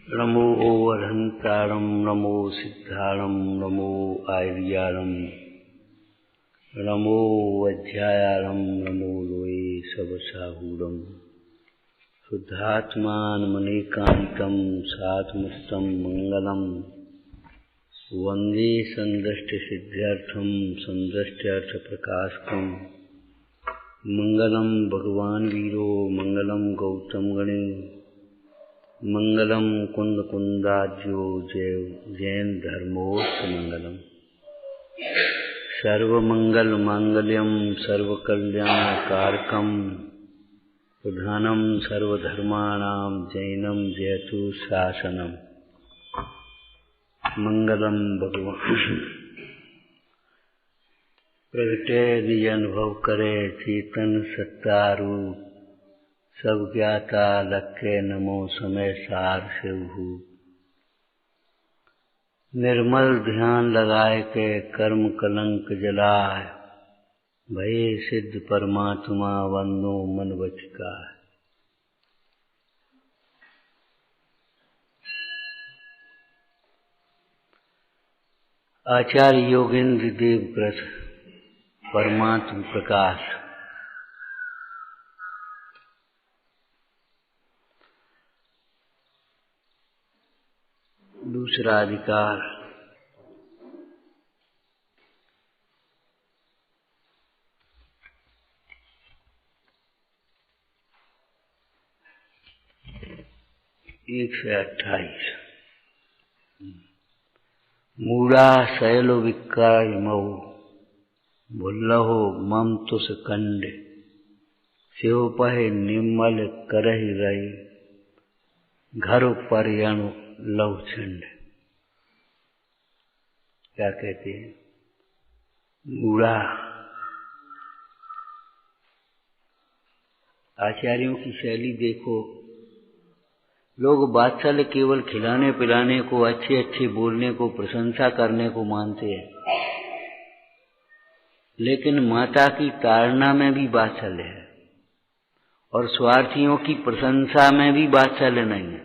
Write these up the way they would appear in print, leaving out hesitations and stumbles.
नमो अरहंतारं नमो सिद्धारं नमो आर्यारं नमो अध्यायारं नमो लोये सबसाहूरं शुद्धात्मानमनेकान्तं सात्मस्तं मंगलम वंदे संदष्टसिद्ध्यर्थं संदष्ट्यर्थप्रकाशकं मंगलम भगवान वीरो मंगलम गौतम गणे मंगलम कुंद कुंदाज्यो जैन धर्मोत्थ मंगलम सर्वमंगल मांगल्यम सर्वकल्याणकारकम प्रधानम सर्वधर्माणां जैनम जयतु शासनम मंगलम भगवान प्रगटे निज अनुभव करे चेतन सत्तारू सब ज्ञाता लखे नमो समय सार शिवहू निर्मल ध्यान लगाए के कर्म कलंक जलाए भय सिद्ध परमात्मा वंदो मन बचका। आचार्य योगेंद्र देवव्रत परमात्म प्रकाश दूसरा अधिकार एक से 28 मूढ़ा शैलो विक्रमो भुल्लहो मम तुस कंड शिव पहे निम्मल करहि रही घर पर यणु लव छंड। क्या कहते हैं? मूढ़ा आचार्यों की शैली देखो, लोग वात्सल्य केवल खिलाने पिलाने को, अच्छे अच्छे बोलने को, प्रशंसा करने को मानते हैं, लेकिन माता की ताड़ना में भी वात्सल्य है और स्वार्थियों की प्रशंसा में भी वात्सल्य नहीं है।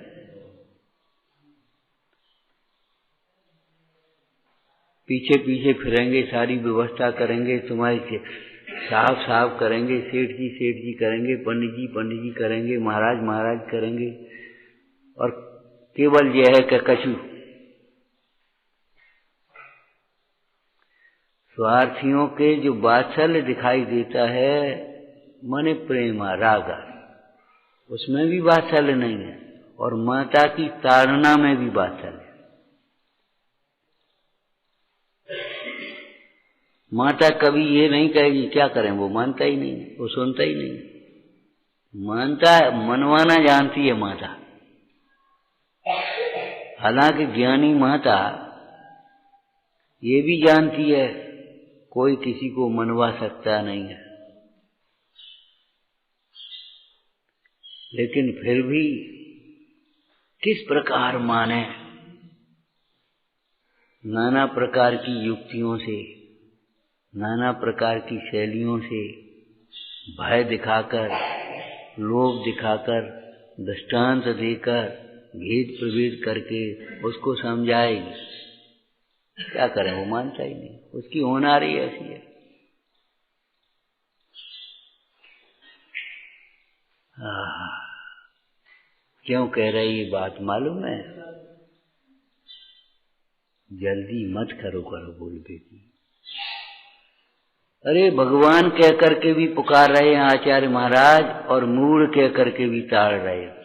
पीछे पीछे फिरेंगे, सारी व्यवस्था करेंगे, तुम्हारी साफ साफ करेंगे, सेठ जी करेंगे, पंडित जी करेंगे, महाराज करेंगे, और केवल यह है कि कछु स्वार्थियों के जो वात्सल्य दिखाई देता है माने प्रेम राग, उसमें भी वात्सल्य नहीं है, और माता की ताड़ना में भी वात्सल्य। माता कभी ये नहीं कहेगी क्या करें, वो मानता ही नहीं, वो सुनता ही नहीं। मानता मनवाना जानती है माता, हालांकि ज्ञानी माता ये भी जानती है कोई किसी को मनवा सकता नहीं है, लेकिन फिर भी किस प्रकार माने, नाना प्रकार की युक्तियों से, नाना प्रकार की शैलियों से, भय दिखाकर, लोभ दिखाकर, दृष्टांत देकर, भेद प्रभेद करके उसको समझाएगी। क्या करें, वो मानता ही नहीं, उसकी होनारी ऐसी है। क्यों कह रही ये बात मालूम है? जल्दी मत करो बोल बेटी। अरे भगवान कह करके भी पुकार रहे हैं आचार्य महाराज, और मूढ़ कह करके भी ताड़ रहे हैं।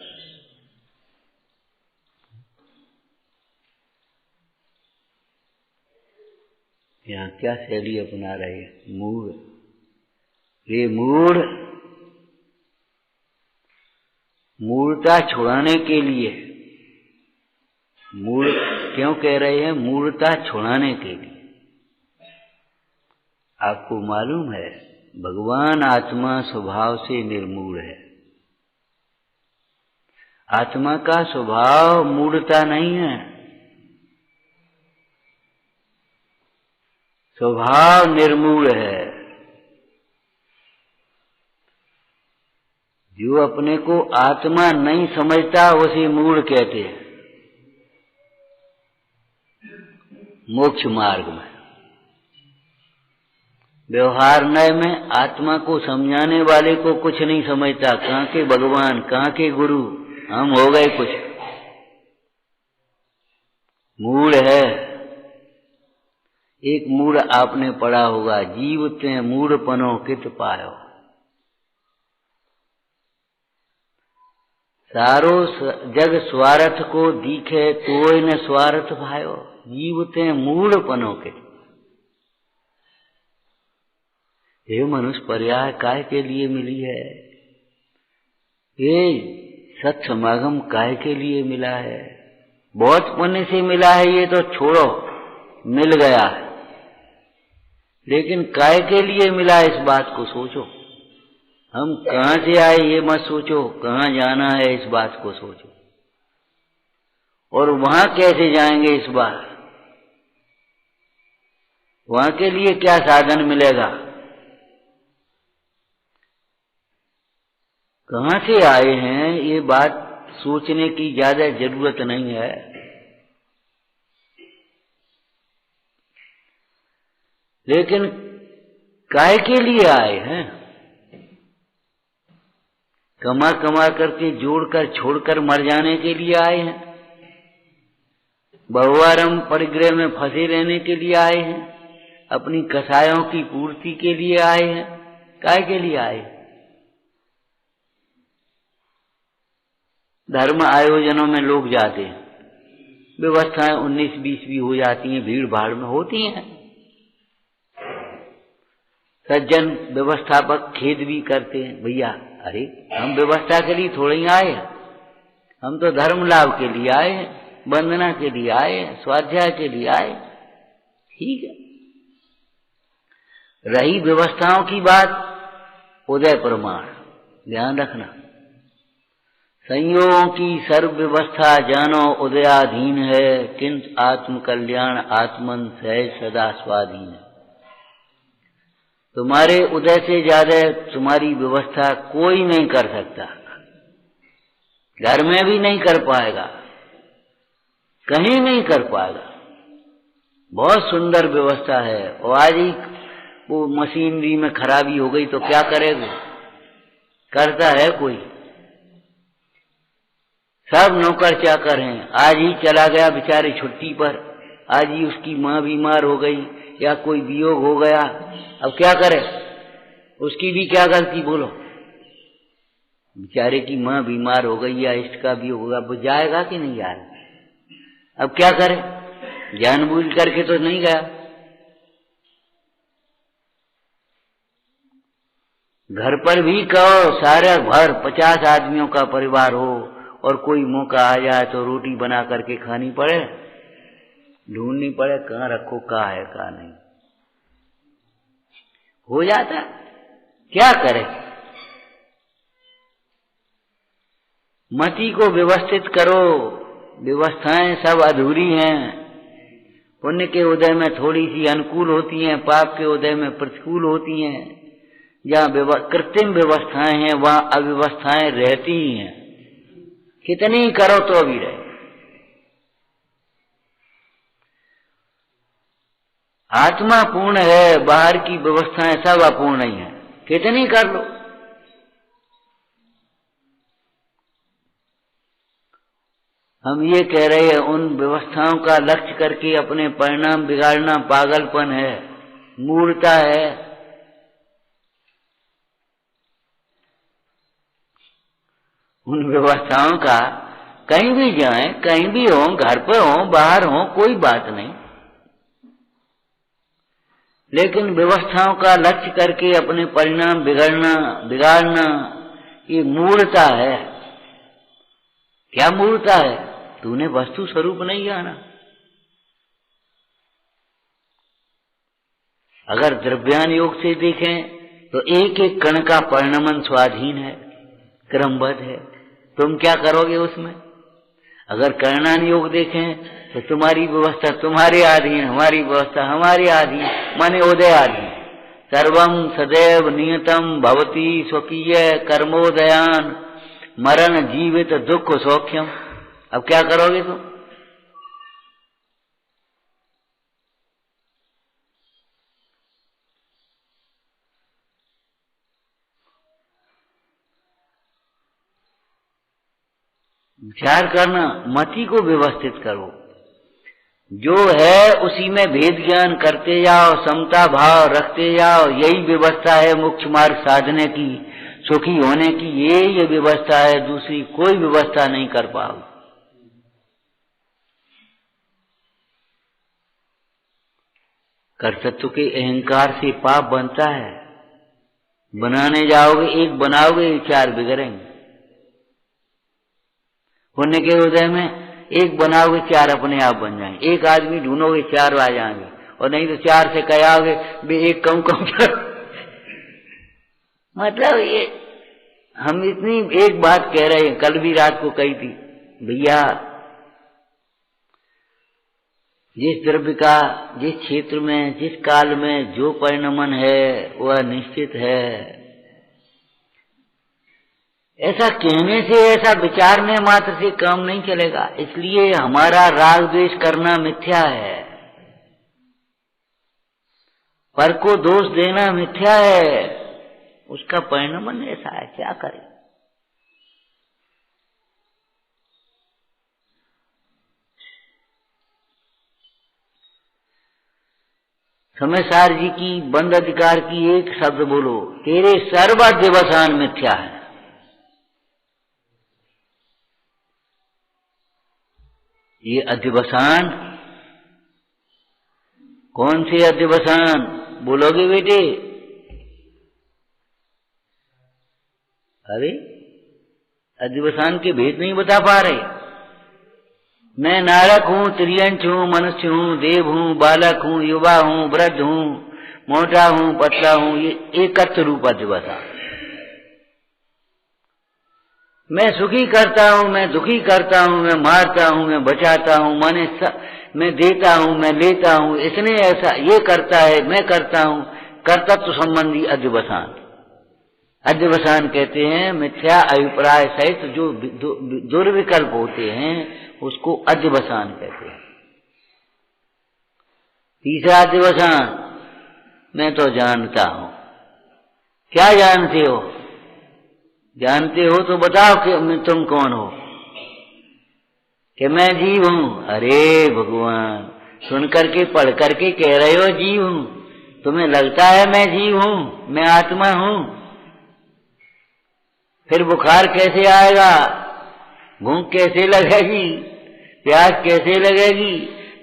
यहाँ क्या शैली अपना रहे हैं? मूढ़, ये मूढ़, मूढ़ता छुड़ाने के लिए, मूढ़ क्यों कह रहे हैं? मूढ़ता छुड़ाने के लिए। आपको मालूम है भगवान आत्मा स्वभाव से निर्मूढ़ है। आत्मा का स्वभाव मूढ़ता नहीं है, स्वभाव निर्मूढ़ है। जो अपने को आत्मा नहीं समझता उसे मूढ़ कहते हैं। मोक्ष मार्ग में। व्यवहार नय में आत्मा को समझाने वाले को कुछ नहीं समझता, कहाँ के भगवान, कहाँ के गुरु, हम हो गए कुछ। मूढ़ है, एक मूढ़ आपने पढ़ा होगा, जीव ते मूढ़पनो कित पायो, सारो जग स्वार्थ को दिखे तोय न स्वार्थ भायो, जीव ते मूढ़पनो कित। ये मनुष्य पर्याय काय के लिए मिली है? ये सत समागम काय के लिए मिला है? बहुत पुण्य से मिला है, ये तो छोड़ो, मिल गया है, लेकिन काय के लिए मिला इस बात को सोचो। हम कहाँ से आए ये मत सोचो, कहाँ जाना है इस बात को सोचो, और वहां कैसे जाएंगे इस बार, वहां के लिए क्या साधन मिलेगा, कहाँ से आए हैं, ये बात सोचने की ज्यादा जरूरत नहीं है। लेकिन काहे के लिए आए हैं? कमा कमा करके जोड़कर छोड़कर मर जाने के लिए आए हैं? बहुवारम परिग्रह में फंसे रहने के लिए आए हैं? अपनी कसायों की पूर्ति के लिए आए हैं? काहे के लिए आए? धर्म आयोजनों में लोग जाते हैं, व्यवस्थाएं 19-20 भी हो जाती हैं, भीड़ भाड़ में होती हैं। सज्जन व्यवस्थापक खेद भी करते हैं, भैया अरे हम व्यवस्था के लिए थोड़े ही आए हैं, हम तो धर्म लाभ के लिए आए हैं, वंदना के लिए आए हैं, स्वाध्याय के लिए आए। ठीक है, रही व्यवस्थाओं की बात, उदय प्रमाण ध्यान रखना। संयोगों की सर्व व्यवस्था जानो उदयाधीन है, किंतु आत्म कल्याण आत्मन सहज सदा स्वाधीन है। तुम्हारे उदय से ज्यादा तुम्हारी व्यवस्था कोई नहीं कर सकता, घर में भी नहीं कर पाएगा, कहीं नहीं कर पाएगा। बहुत सुंदर व्यवस्था है, और आज ही वो मशीनरी में खराबी हो गई तो क्या करेगा, करता है कोई? सब नौकर चाकर हैं। आज ही चला गया बेचारे छुट्टी पर, आज ही उसकी माँ बीमार हो गई या कोई वियोग हो गया, अब क्या करे? उसकी भी क्या गलती बोलो? बेचारे की माँ बीमार हो गई या इसका भी होगा, वो जाएगा कि नहीं जाएगा? अब क्या करे? जानबूझ करके तो नहीं गया। घर पर भी कहो, सारा घर 50 आदमियों का परिवार हो और कोई मौका आ जाए तो रोटी बना करके खानी पड़े, ढूंढनी पड़े कहाँ रखो, कहाँ है कहाँ नहीं, हो जाता। क्या करे? मति को व्यवस्थित करो, व्यवस्थाएं सब अधूरी हैं। पुण्य के उदय में थोड़ी सी अनुकूल होती हैं, पाप के उदय में प्रतिकूल होती हैं। जहाँ कृत्रिम व्यवस्थाएं हैं वहां अव्यवस्थाएं रहती ही हैं, कितनी करो तो भी रहे। आत्मा पूर्ण है, बाहर की व्यवस्थाएं सब अपूर्ण ही है, कितनी कर लो। हम ये कह रहे हैं उन व्यवस्थाओं का लक्ष्य करके अपने परिणाम बिगाड़ना पागलपन है, मूर्खता है। उन व्यवस्थाओं का कहीं भी जाएं, कहीं भी हो, घर पर हो, बाहर हो, कोई बात नहीं, लेकिन व्यवस्थाओं का लक्ष्य करके अपने परिणाम बिगाड़ना ये मूर्खता है। क्या मूर्खता है? तूने वस्तु स्वरूप नहीं जाना। अगर द्रव्यान योग से देखें तो एक एक कण का परिणमन स्वाधीन है, क्रमबद्ध है। तुम क्या करोगे उसमें? अगर कर्णान योग देखें तो तुम्हारी व्यवस्था तुम्हारे अधीन, हमारी व्यवस्था हमारे अधीन, माने उदय अधीन। सर्वम सदैव नियतम भवती स्वकीय कर्मोदयान मरण जीवित दुख सौख्यम। अब क्या करोगे तुम? विचार करना, मति को व्यवस्थित करो। जो है उसी में भेद ज्ञान करते जाओ, समता भाव रखते जाओ। यही व्यवस्था है मोक्ष मार्ग साधने की, सुखी होने की। ये व्यवस्था है, दूसरी कोई व्यवस्था नहीं कर पाओ। कर्तृत्व के अहंकार से पाप बनता है। बनाने जाओगे, एक बनाओगे, चार बिगड़ेंगे। पुण्य के हृदय में एक बनाओगे, चार अपने आप बन जाएंगे। एक आदमी ढूंढोगे, चार आ जाएंगे। और नहीं तो चार से कहोगे भी एक कम करो। मतलब ये हम इतनी एक बात कह रहे हैं, कल भी रात को कही थी, भैया जिस द्रव्य का जिस क्षेत्र में जिस काल में जो परिणमन है वह निश्चित है। ऐसा कहने से, ऐसा विचारने मात्र से काम नहीं चलेगा। इसलिए हमारा राग द्वेष करना मिथ्या है, पर को दोष देना मिथ्या है। उसका परिणमन ऐसा है, क्या करें। समयसार जी की बंद अधिकार की एक शब्द बोलो, तेरे सर्वाधिवसान मिथ्या है। ये अधिवसान, कौन से अधिवसान बोलोगे बेटे? अरे अधिवसान के भेद नहीं बता पा रहे। मैं नारक हूं, त्रियंच हूं, मनुष्य हूं, देव हूं, बालक हूं, युवा हूं, वृद्ध हूं, मोटा हूं, पतला हूं। ये एकत्र रूप अधिवसान। मैं सुखी करता हूं, मैं दुखी करता हूं, मैं मारता हूं, मैं बचाता हूं, मैं देता हूं, मैं लेता हूं। इसने ऐसा ये करता है, मैं करता हूं। कर्तव्य संबंधी अधिवसान। अधिवसान कहते हैं मिथ्या अभिप्राय सहित जो दुर्विकल्प होते हैं, उसको अधिवसान कहते हैं। तीसरा अधिवसान, मैं तो जानता हूं। क्या जानते हो? जानते हो तो बताओ कि तुम कौन हो। कि मैं जीव हूं। अरे भगवान, सुन करके पढ़ करके कह रहे हो जीव हूं। तुम्हें लगता है मैं जीव हूं, मैं आत्मा हूं? फिर बुखार कैसे आएगा, भूख कैसे लगेगी, प्यास कैसे लगेगी?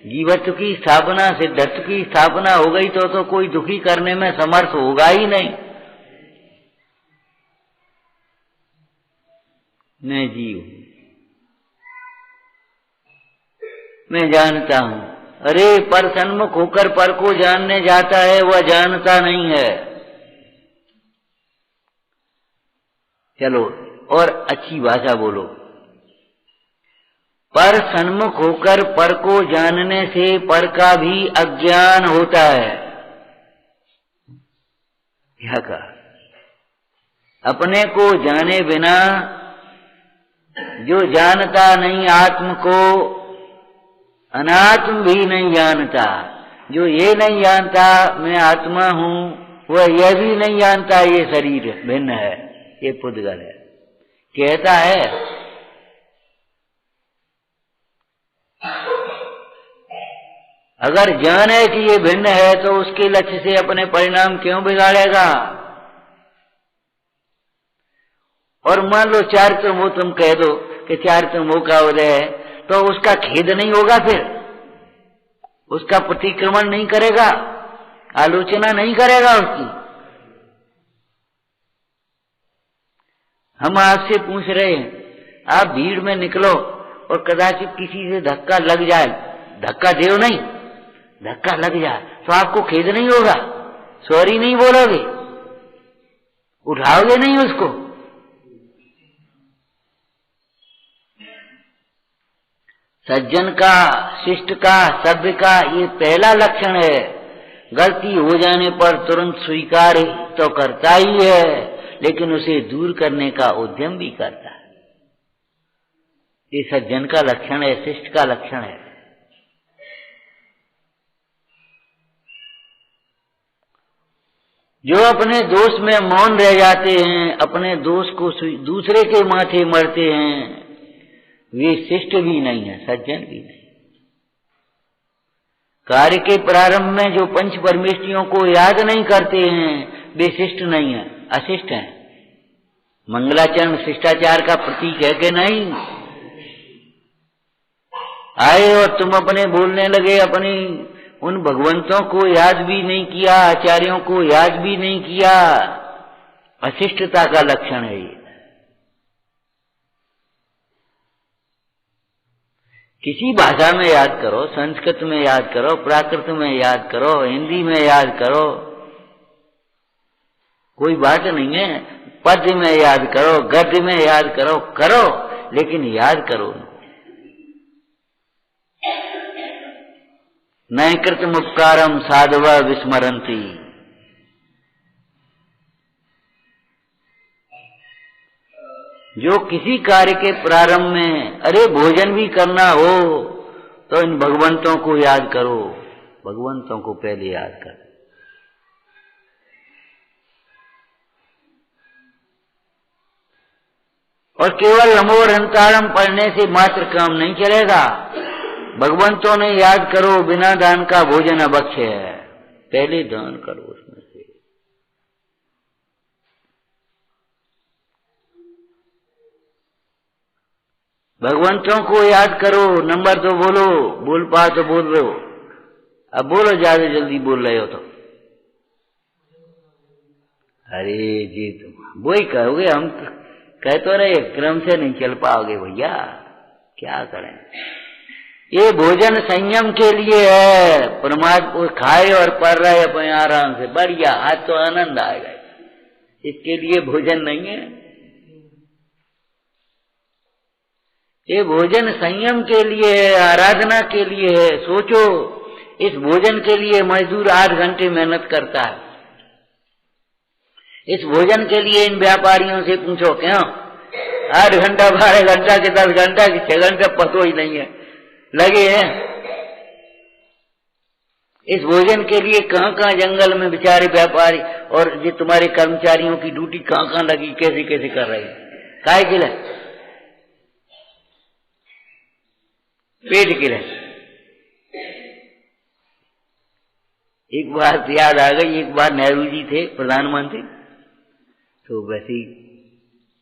जीवत्व की स्थापना, सिद्धत्व की स्थापना हो गई तो कोई दुखी करने में समर्थ होगा ही नहीं। मैं जीव हूं, मैं जानता हूं। अरे पर सन्मुख होकर पर को जानने जाता है, वह जानता नहीं है। चलो और अच्छी भाषा बोलो। पर सन्मुख होकर पर को जानने से पर का भी अज्ञान होता है। क्या कहा? अपने को जाने बिना जो जानता नहीं आत्म को, अनात्म भी नहीं जानता। जो ये नहीं जानता मैं आत्मा हूं, वह यह भी नहीं जानता ये शरीर भिन्न है, ये पुद्गल है। कहता है अगर जाने कि ये भिन्न है तो उसके लक्ष्य से अपने परिणाम क्यों बिगाड़ेगा? और मान लो चारित्र तुम कह दो कि चारित्र का उदय है, तो उसका खेद नहीं होगा? फिर उसका प्रतिक्रमण नहीं करेगा, आलोचना नहीं करेगा उसकी? हम आपसे पूछ रहे हैं, आप भीड़ में निकलो और कदाचित किसी से धक्का लग जाए, धक्का देओ नहीं, धक्का लग जाए तो आपको खेद नहीं होगा? सॉरी नहीं बोलोगे? उठाओगे नहीं उसको? सज्जन का, शिष्ट का, सभ्य का ये पहला लक्षण है। गलती हो जाने पर तुरंत स्वीकार तो करता ही है, लेकिन उसे दूर करने का उद्यम भी करता है। ये सज्जन का लक्षण है, शिष्ट का लक्षण है। जो अपने दोष में मौन रह जाते हैं, अपने दोष को दूसरे के माथे मरते हैं, वे शिष्ट भी नहीं है, सज्जन भी नहीं। कार्य के प्रारंभ में जो पंच परमेष्टियों को याद नहीं करते हैं वे शिष्ट नहीं है, अशिष्ट हैं। मंगलाचरण शिष्टाचार का प्रतीक है कि नहीं? आए और तुम अपने बोलने लगे, अपनी उन भगवंतों को याद भी नहीं किया, आचार्यों को याद भी नहीं किया, अशिष्टता का लक्षण है ये। किसी भाषा में याद करो, संस्कृत में याद करो, प्राकृत में याद करो, हिंदी में याद करो, कोई बात नहीं है। पद्य में याद करो, गद्य में याद करो, करो, लेकिन याद करो। न कृतम उपकारम साधव विस्मरन्ति। जो किसी कार्य के प्रारंभ में अरे भोजन भी करना हो तो इन भगवंतों को याद करो, भगवंतों को पहले याद कर। और केवल नमो हंतारम पढ़ने से मात्र काम नहीं चलेगा। भगवंतों ने याद करो, बिना दान का भोजन अभक्ष्य है, पहले दान करो उसमें से। भगवंतों को याद करो। नंबर 2 बोलो, बोल पाओ तो बोल रहे हो, अब बोलो, ज्यादा जल्दी बोल रहे हो तो। अरे जी तुम वही कहोगे, हम कह तो रहे क्रम से नहीं चल पाओगे भैया, क्या करें। ये भोजन संयम के लिए है, परमात्मा खाए और पढ़ रहे अपने आराम से, बढ़िया, आज तो आनंद आएगा। इसके लिए भोजन नहीं है, ये भोजन संयम के लिए है, आराधना के लिए है। सोचो, इस भोजन के लिए मजदूर 8 घंटे मेहनत करता है। इस भोजन के लिए इन व्यापारियों से पूछो, क्यों 8 घंटा, 12 घंटा के 10 घंटा के 6 घंटे पतो ही नहीं है, लगे हैं। इस भोजन के लिए कहाँ कहाँ जंगल में बेचारे व्यापारी और ये तुम्हारे कर्मचारियों की ड्यूटी कहाँ कहाँ लगी, कैसे कैसे कर रहे हैं, काहे के लिए? पेट के लिए। एक बात याद आ गई, एक बार नेहरू जी थे प्रधानमंत्री, तो वैसे ही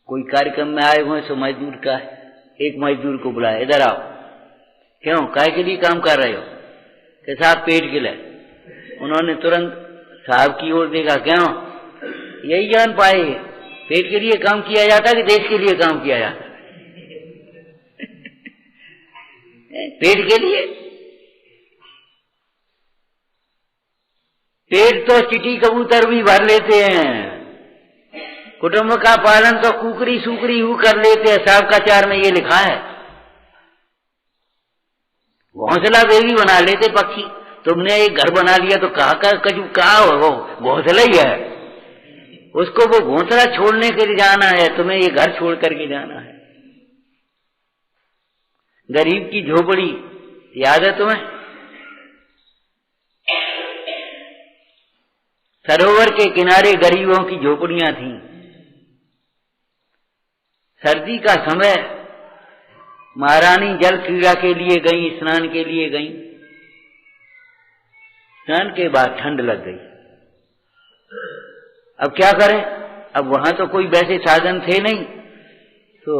कोई कार्यक्रम में आए हुए सो मजदूर का, एक मजदूर को बुलाया, इधर आओ, क्यों काहे के लिए काम कर रहे हो? कि साहब पेट के लिए। उन्होंने तुरंत साहब की ओर देखा, क्यों? यही जान पाए पेट के लिए काम किया जाता कि देश के लिए काम किया जाता? पेट के लिए। पेट तो चिटी कबूतर भी भर लेते हैं, कुटुंब का पालन तो कुकरी सुकरी हु कर लेते हैं, शावकाचार में ये लिखा है। घोंसला बेबी बना लेते पक्षी, तुमने एक घर बना लिया तो कहा हो घोंसला ही है, उसको वो घोंसला छोड़ने के लिए जाना है, तुम्हें ये घर छोड़ करके जाना है। गरीब की झोपड़ी याद है तुम्हें? सरोवर के किनारे गरीबों की झोपड़ियां थीं। सर्दी का समय महारानी जल क्रीड़ा के लिए गई, स्नान के लिए गई। स्नान के बाद ठंड लग गई। अब क्या करें? अब वहां तो कोई वैसे साधन थे नहीं, तो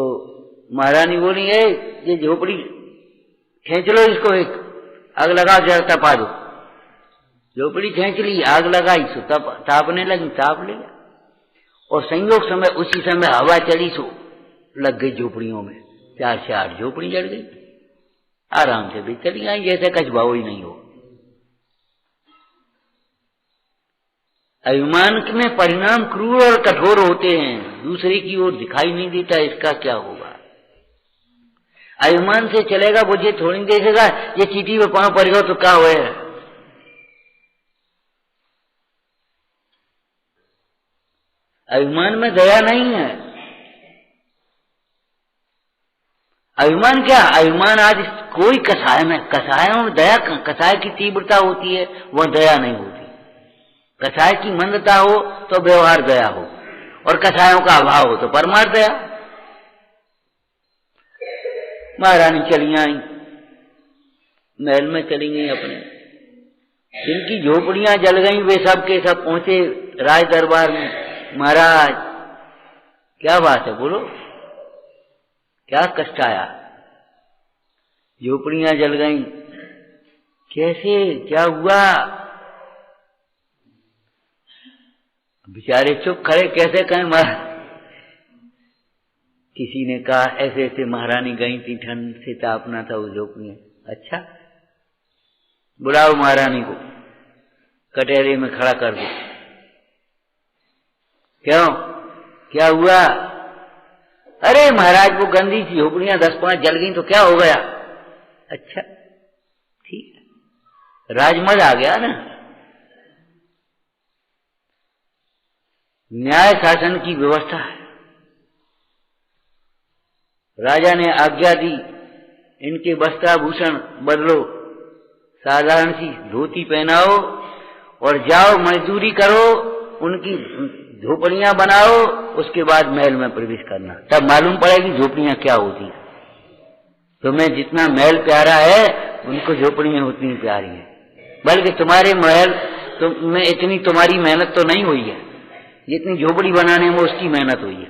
महारानी बोली, ये झोपड़ी खींच लो, इसको एक आग लगा जरा तपा दो। झोपड़ी खींच ली, आग लगाई, सो तापने लगी, ताप लिया। और संयोग समय उसी समय हवा चली, सो लग गई झोपड़ियों में, 4 से 8 झोपड़ी जल गई। आराम से भी चली आई, जैसे कुछ भाव ही नहीं हो। अभिमान में परिणाम क्रूर और कठोर होते हैं, दूसरे की ओर दिखाई नहीं देता, इसका क्या होगा? अभिमान से चलेगा, मुझे थोड़ी देखेगा, ये चीटी में पांव पड़ेगा तो क्या हुआ? अभिमान में दया नहीं है। अभिमान क्या? अभिमान आज कोई कसाय में, कसायों में दया, कसाय की तीव्रता होती है, वह दया नहीं होती। कसाय की मंदता हो तो व्यवहार दया हो, और कसायों का अभाव हो तो परमार्थ दया। महारानी चली आई, महल में चली गई अपने। जिनकी झोपड़ियां जल गई वे सब के सब पहुंचे राज दरबार में। महाराज क्या बात है, बोलो क्या कष्ट आया? झोपड़ियां जल गई, कैसे, क्या हुआ? बेचारे चुप खड़े, कैसे कहें महाराज? किसी ने कहा ऐसे ऐसे महारानी गई थी, ठंड से तापना था उस झोपड़ी। अच्छा, बुलाओ महारानी को, कटहरे में खड़ा कर दो। क्यों, क्या हुआ? अरे महाराज वो गंदी सी झोपड़ियां 10-5 जल गई तो क्या हो गया? अच्छा ठीक है, राजमज आ गया ना। न्याय शासन की व्यवस्था है। राजा ने आज्ञा दी, इनके वस्त्राभूषण बदलो, साधारण सी धोती पहनाओ और जाओ मजदूरी करो, उनकी झोपड़ियां बनाओ, उसके बाद महल में प्रवेश करना, तब मालूम पड़ेगी झोपड़ियां क्या होती। तुम्हें जितना महल प्यारा है उनको झोपड़ियां उतनी प्यारी हैं। बल्कि तुम्हारे महल में इतनी तुम्हारी मेहनत तो नहीं हुई है जितनी झोपड़ी बनाने में उसकी मेहनत हुई है।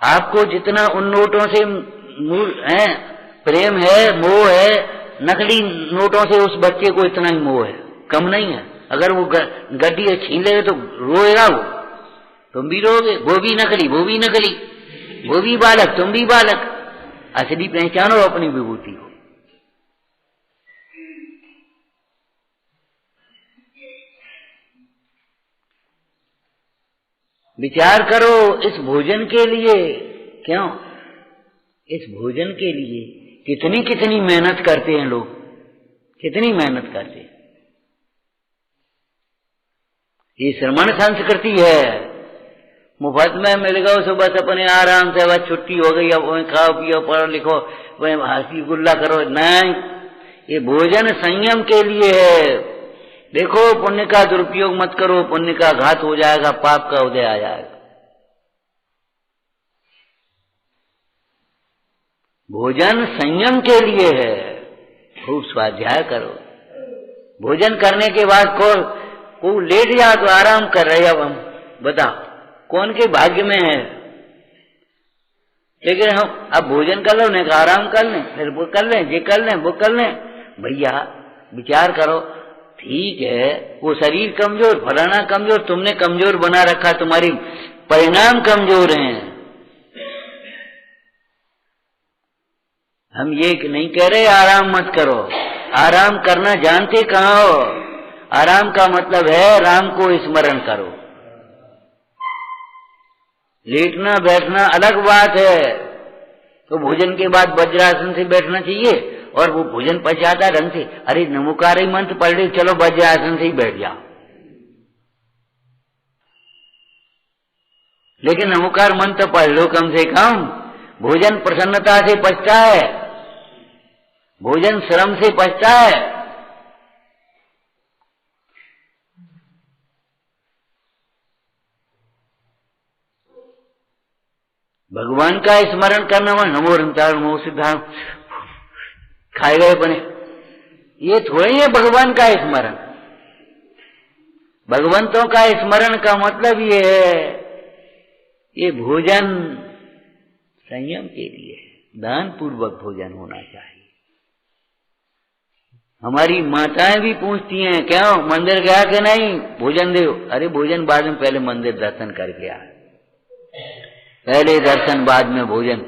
आपको जितना उन नोटों से प्रेम है, मोह है, नकली नोटों से उस बच्चे को इतना ही मोह है, कम नहीं है। अगर वो गड्डी छीन लेगा तो रोएगा वो, तुम भी रोगे। वो भी नकली, वो भी नकली, वो भी बालक, तुम भी बालक। असली पहचानो अपनी विभूति को। विचार करो इस भोजन के लिए, क्यों, इस भोजन के लिए कितनी कितनी मेहनत करते हैं लोग, कितनी मेहनत करते हैं। ये श्रमण संस्कृति है। मुफ्त में मिल गए तो बस अपने आराम से, बस छुट्टी हो गई, अब खाओ पियो पढ़ो लिखो, हंसी गुल्ला करो। नहीं, ये भोजन संयम के लिए है। देखो पुण्य का दुरुपयोग मत करो, पुण्य का घात हो जाएगा, पाप का उदय आ जाएगा। भोजन संयम के लिए है। खूब स्वाध्याय करो। भोजन करने के बाद को लेट जा तो आराम कर रहे। अब हम बताओ कौन के भाग्य में है? लेकिन हम अब भोजन कर लो, नहीं आराम कर लें, फिर वो कर लें, ये कर लें, वो कर लें। भैया विचार करो, ठीक है वो शरीर कमजोर, फलाना कमजोर, तुमने कमजोर बना रखा, तुम्हारी परिणाम कमजोर हैं। हम ये नहीं कह रहे आराम मत करो, आराम करना जानते कहाँ हो? आराम का मतलब है राम को स्मरण करो। लेटना बैठना अलग बात है। तो भोजन के बाद वज्रासन से बैठना चाहिए और वो भोजन पचाता ढंग से। अरे नमोकार मंत्र पढ़ रहे, चलो वज्रासन से ही बैठ जाओ। लेकिन नमोकार मंत्र पढ़ लो कम से कम। भोजन प्रसन्नता से पचता है, भोजन श्रम से पचता है। भगवान का स्मरण करना में नमो रंतार नमो सिद्धार्थ खाए गए बने, ये थोड़ी है भगवान का स्मरण। भगवंतों का स्मरण का मतलब ये है, ये भोजन संयम के लिए, दान पूर्वक भोजन होना चाहिए। हमारी माताएं भी पूछती हैं, क्यों मंदिर गया कि नहीं, भोजन दो। अरे भोजन बाद में, पहले मंदिर दर्शन करके आ। पहले दर्शन बाद में भोजन,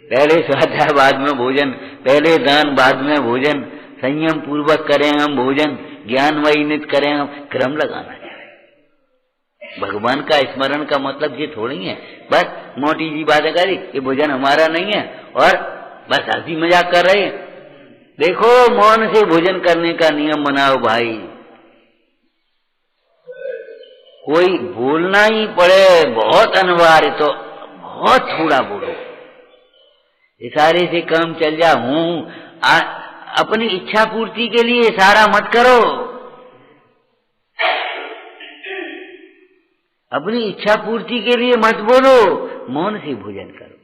पहले स्वाध्याय बाद में भोजन, पहले दान बाद में भोजन। संयम पूर्वक करें हम भोजन, ज्ञानमयी नित करें हम, क्रम लगाना चाहिए। भगवान का स्मरण का मतलब ये थोड़ी है बस मोटी जी बातें करी, ये भोजन हमारा नहीं है और बस हंसी मजाक कर रहे हैं। देखो मौन से भोजन करने का नियम बनाओ भाई। कोई बोलना ही पड़े बहुत अनिवार्य तो बहुत थोड़ा बोलो, इशारे से काम चल जा। अपनी इच्छा पूर्ति के लिए इशारा मत करो। अपनी इच्छा पूर्ति के लिए मत बोलो, मौन से भोजन करो,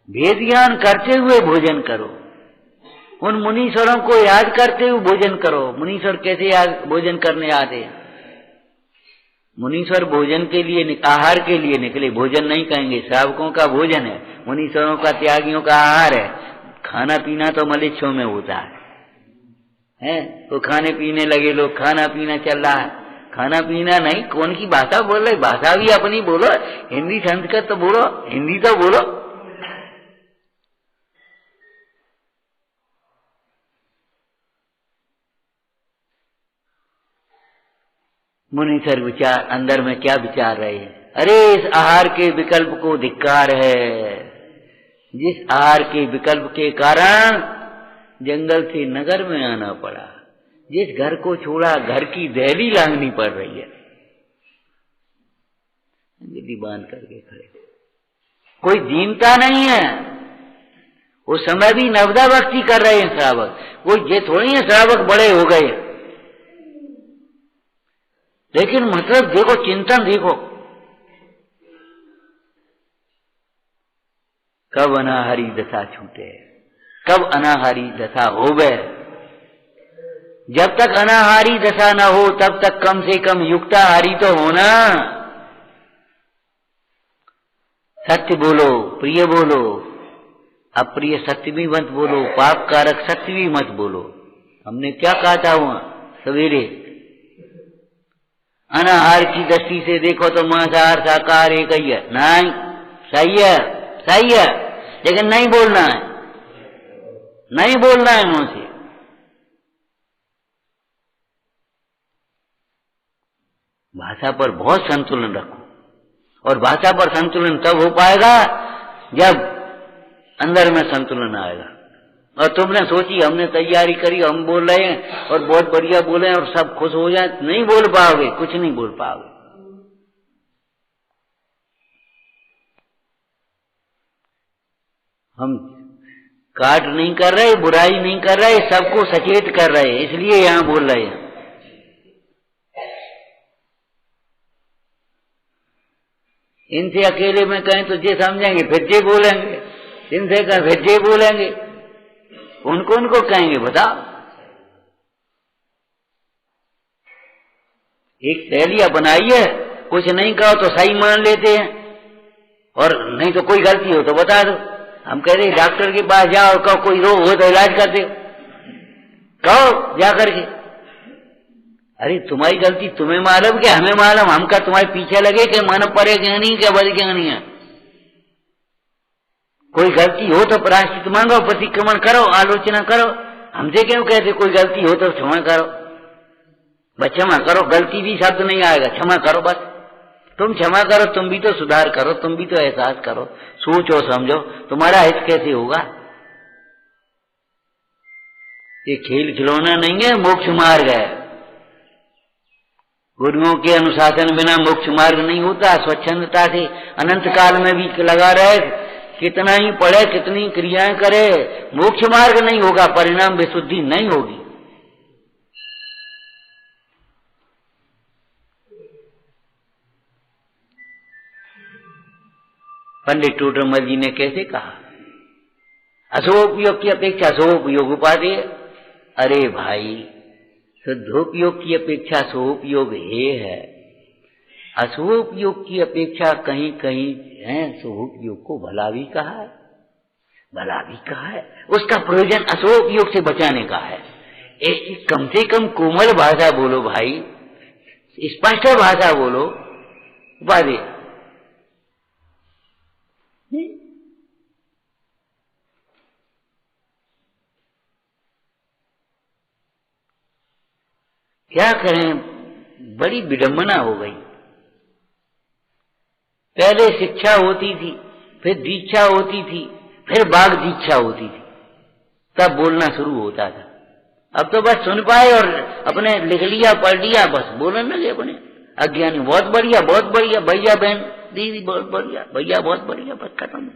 वेद ज्ञान करते हुए भोजन करो, उन मुनीश्वरों को याद करते हुए भोजन करो। मुनीश्वर कैसे याद भोजन करने आते हैं? मुनीश्वर भोजन के लिए, आहार के लिए निकले, भोजन नहीं कहेंगे, श्रावकों का भोजन है, मुनीश्वरों का, त्यागियों का आहार है। खाना पीना तो मलेच्छों में होता है? तो खाने पीने लगे लोग, खाना पीना चल रहा है, खाना पीना नहीं। कौन की भाषा बोल रहे? भाषा भी अपनी बोलो, हिंदी संस्कृत तो बोलो, हिंदी तो बोलो। मुनीश्वर विचार अंदर में क्या विचार रहे हैं? अरे इस आहार के विकल्प को धिक्कार है, जिस आहार के विकल्प के कारण जंगल से नगर में आना पड़ा, जिस घर को छोड़ा घर की दहली लांघनी पड़ रही है। गिद्दी बांध करके खड़े, कोई दीनता नहीं है। उस समय भी नवदा भक्ति कर रहे हैं श्रावक, कोई ये थोड़ी है श्रावक बड़े हो गए। लेकिन मतलब देखो, चिंतन देखो, कब अनाहारी दशा छूटे, कब अनाहारी दशा होवे। जब तक अनाहारी दशा न हो तब तक कम से कम युक्ताहारी तो होना। सत्य बोलो, प्रिय बोलो, अप्रिय सत्य भी मत बोलो, पाप कारक सत्य भी मत बोलो। हमने क्या कहा था वहां सवेरे? अनाहार की दृष्टि से देखो तो मांसाहार शाकाहार एक ही है। नहीं, सही है, सही है, लेकिन नहीं बोलना है, नहीं बोलना है मुंह से। भाषा पर बहुत संतुलन रखो, और भाषा पर संतुलन तब हो पाएगा जब अंदर में संतुलन आएगा। और तुमने सोची हमने तैयारी करी, हम बोल रहे हैं और बहुत बढ़िया बोले और सब खुश हो जाए, नहीं बोल पाओगे, कुछ नहीं बोल पाओगे। हम काट नहीं कर रहे, बुराई नहीं कर रहे, सबको सचेत कर रहे, इसलिए यहां बोल रहे हैं। इनसे अकेले में कहें तो ये समझेंगे, फिर ये बोलेंगे, इनसे कहें फिर ये बोलेंगे, उनको उनको कहेंगे। बताओ, एक शैली अपनाई है, कुछ नहीं कहो तो सही मान लेते हैं, और नहीं तो कोई गलती हो तो बता दो। हम कह रहे डॉक्टर के पास जाओ, कहो कोई रोग हो तो इलाज कर दो, कहो जा करके। अरे तुम्हारी गलती तुम्हें मालूम कि हमें मालूम? हम क्या तुम्हारे पीछे लगे कि मन पड़े क्या नहीं, क्या बल क्या नहीं है? कोई गलती हो तो प्रायश्चित मांगो, प्रतिक्रमण करो, आलोचना करो। हमसे क्यों कहते कोई गलती हो तो क्षमा करो, बस क्षमा करो। गलती भी शब्द नहीं आएगा, क्षमा करो बस। तुम क्षमा करो, तुम भी तो सुधार करो, तुम भी तो एहसास करो, सोचो समझो, तुम्हारा हित कैसे होगा? ये खेल खिलौना नहीं है, मोक्ष मार्ग है। गुरुओं के अनुशासन बिना मोक्ष मार्ग नहीं होता। स्वच्छंदता से अनंत काल में भी लगा रहे, कितना ही पढ़े, कितनी क्रियाएं करे, मोक्ष मार्ग नहीं होगा, परिणाम विशुद्धि नहीं होगी। पंडित टोडरमल जी ने कैसे कहा, अशुभोपयोग की अपेक्षा शुभोपयोग उपादेय। अरे भाई, शुद्धोपयोग की अपेक्षा शुभोपयोग हे है, अशुभोपयोग की अपेक्षा कहीं कहीं है शुभोपयोग को भला भी कहा है, भला भी कहा है। उसका प्रयोजन अशुभोपयोग से बचाने का है। कम से कम कोमल भाषा बोलो भाई, स्पष्ट भाषा बोलो। उपादेय क्या करें, बड़ी विडंबना हो गई। पहले शिक्षा होती थी, फिर दीक्षा होती थी, फिर बाग दीक्षा होती थी, तब बोलना शुरू होता था। अब तो बस सुन पाए और अपने लिख लिया, पढ़ लिया, बस बोलने लगे अपने अज्ञानी। बहुत बढ़िया, बहुत बढ़िया, भैया बहन दीदी बहुत बढ़िया, भैया बहुत बढ़िया, बस खत्म।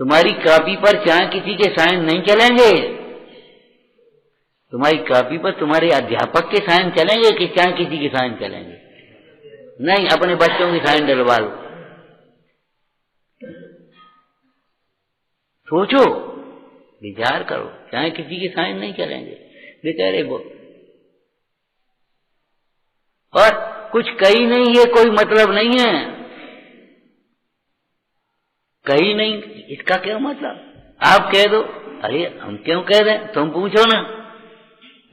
तुम्हारी कॉपी पर चाहे किसी के साइन नहीं चलेंगे, तुम्हारी कॉपी पर तुम्हारे अध्यापक के साइन चलेंगे कि चाहे किसी के साइन चलेंगे? नहीं, अपने बच्चों के साइन डलवा लो। सोचो, विचार करो, चाहे किसी के साइन नहीं चलेंगे बेचारे वो। और कुछ कही नहीं, ये कोई मतलब नहीं है, कही नहीं, इसका क्या मतलब? आप कह दो, अरे हम क्यों कह दें, तुम पूछो ना,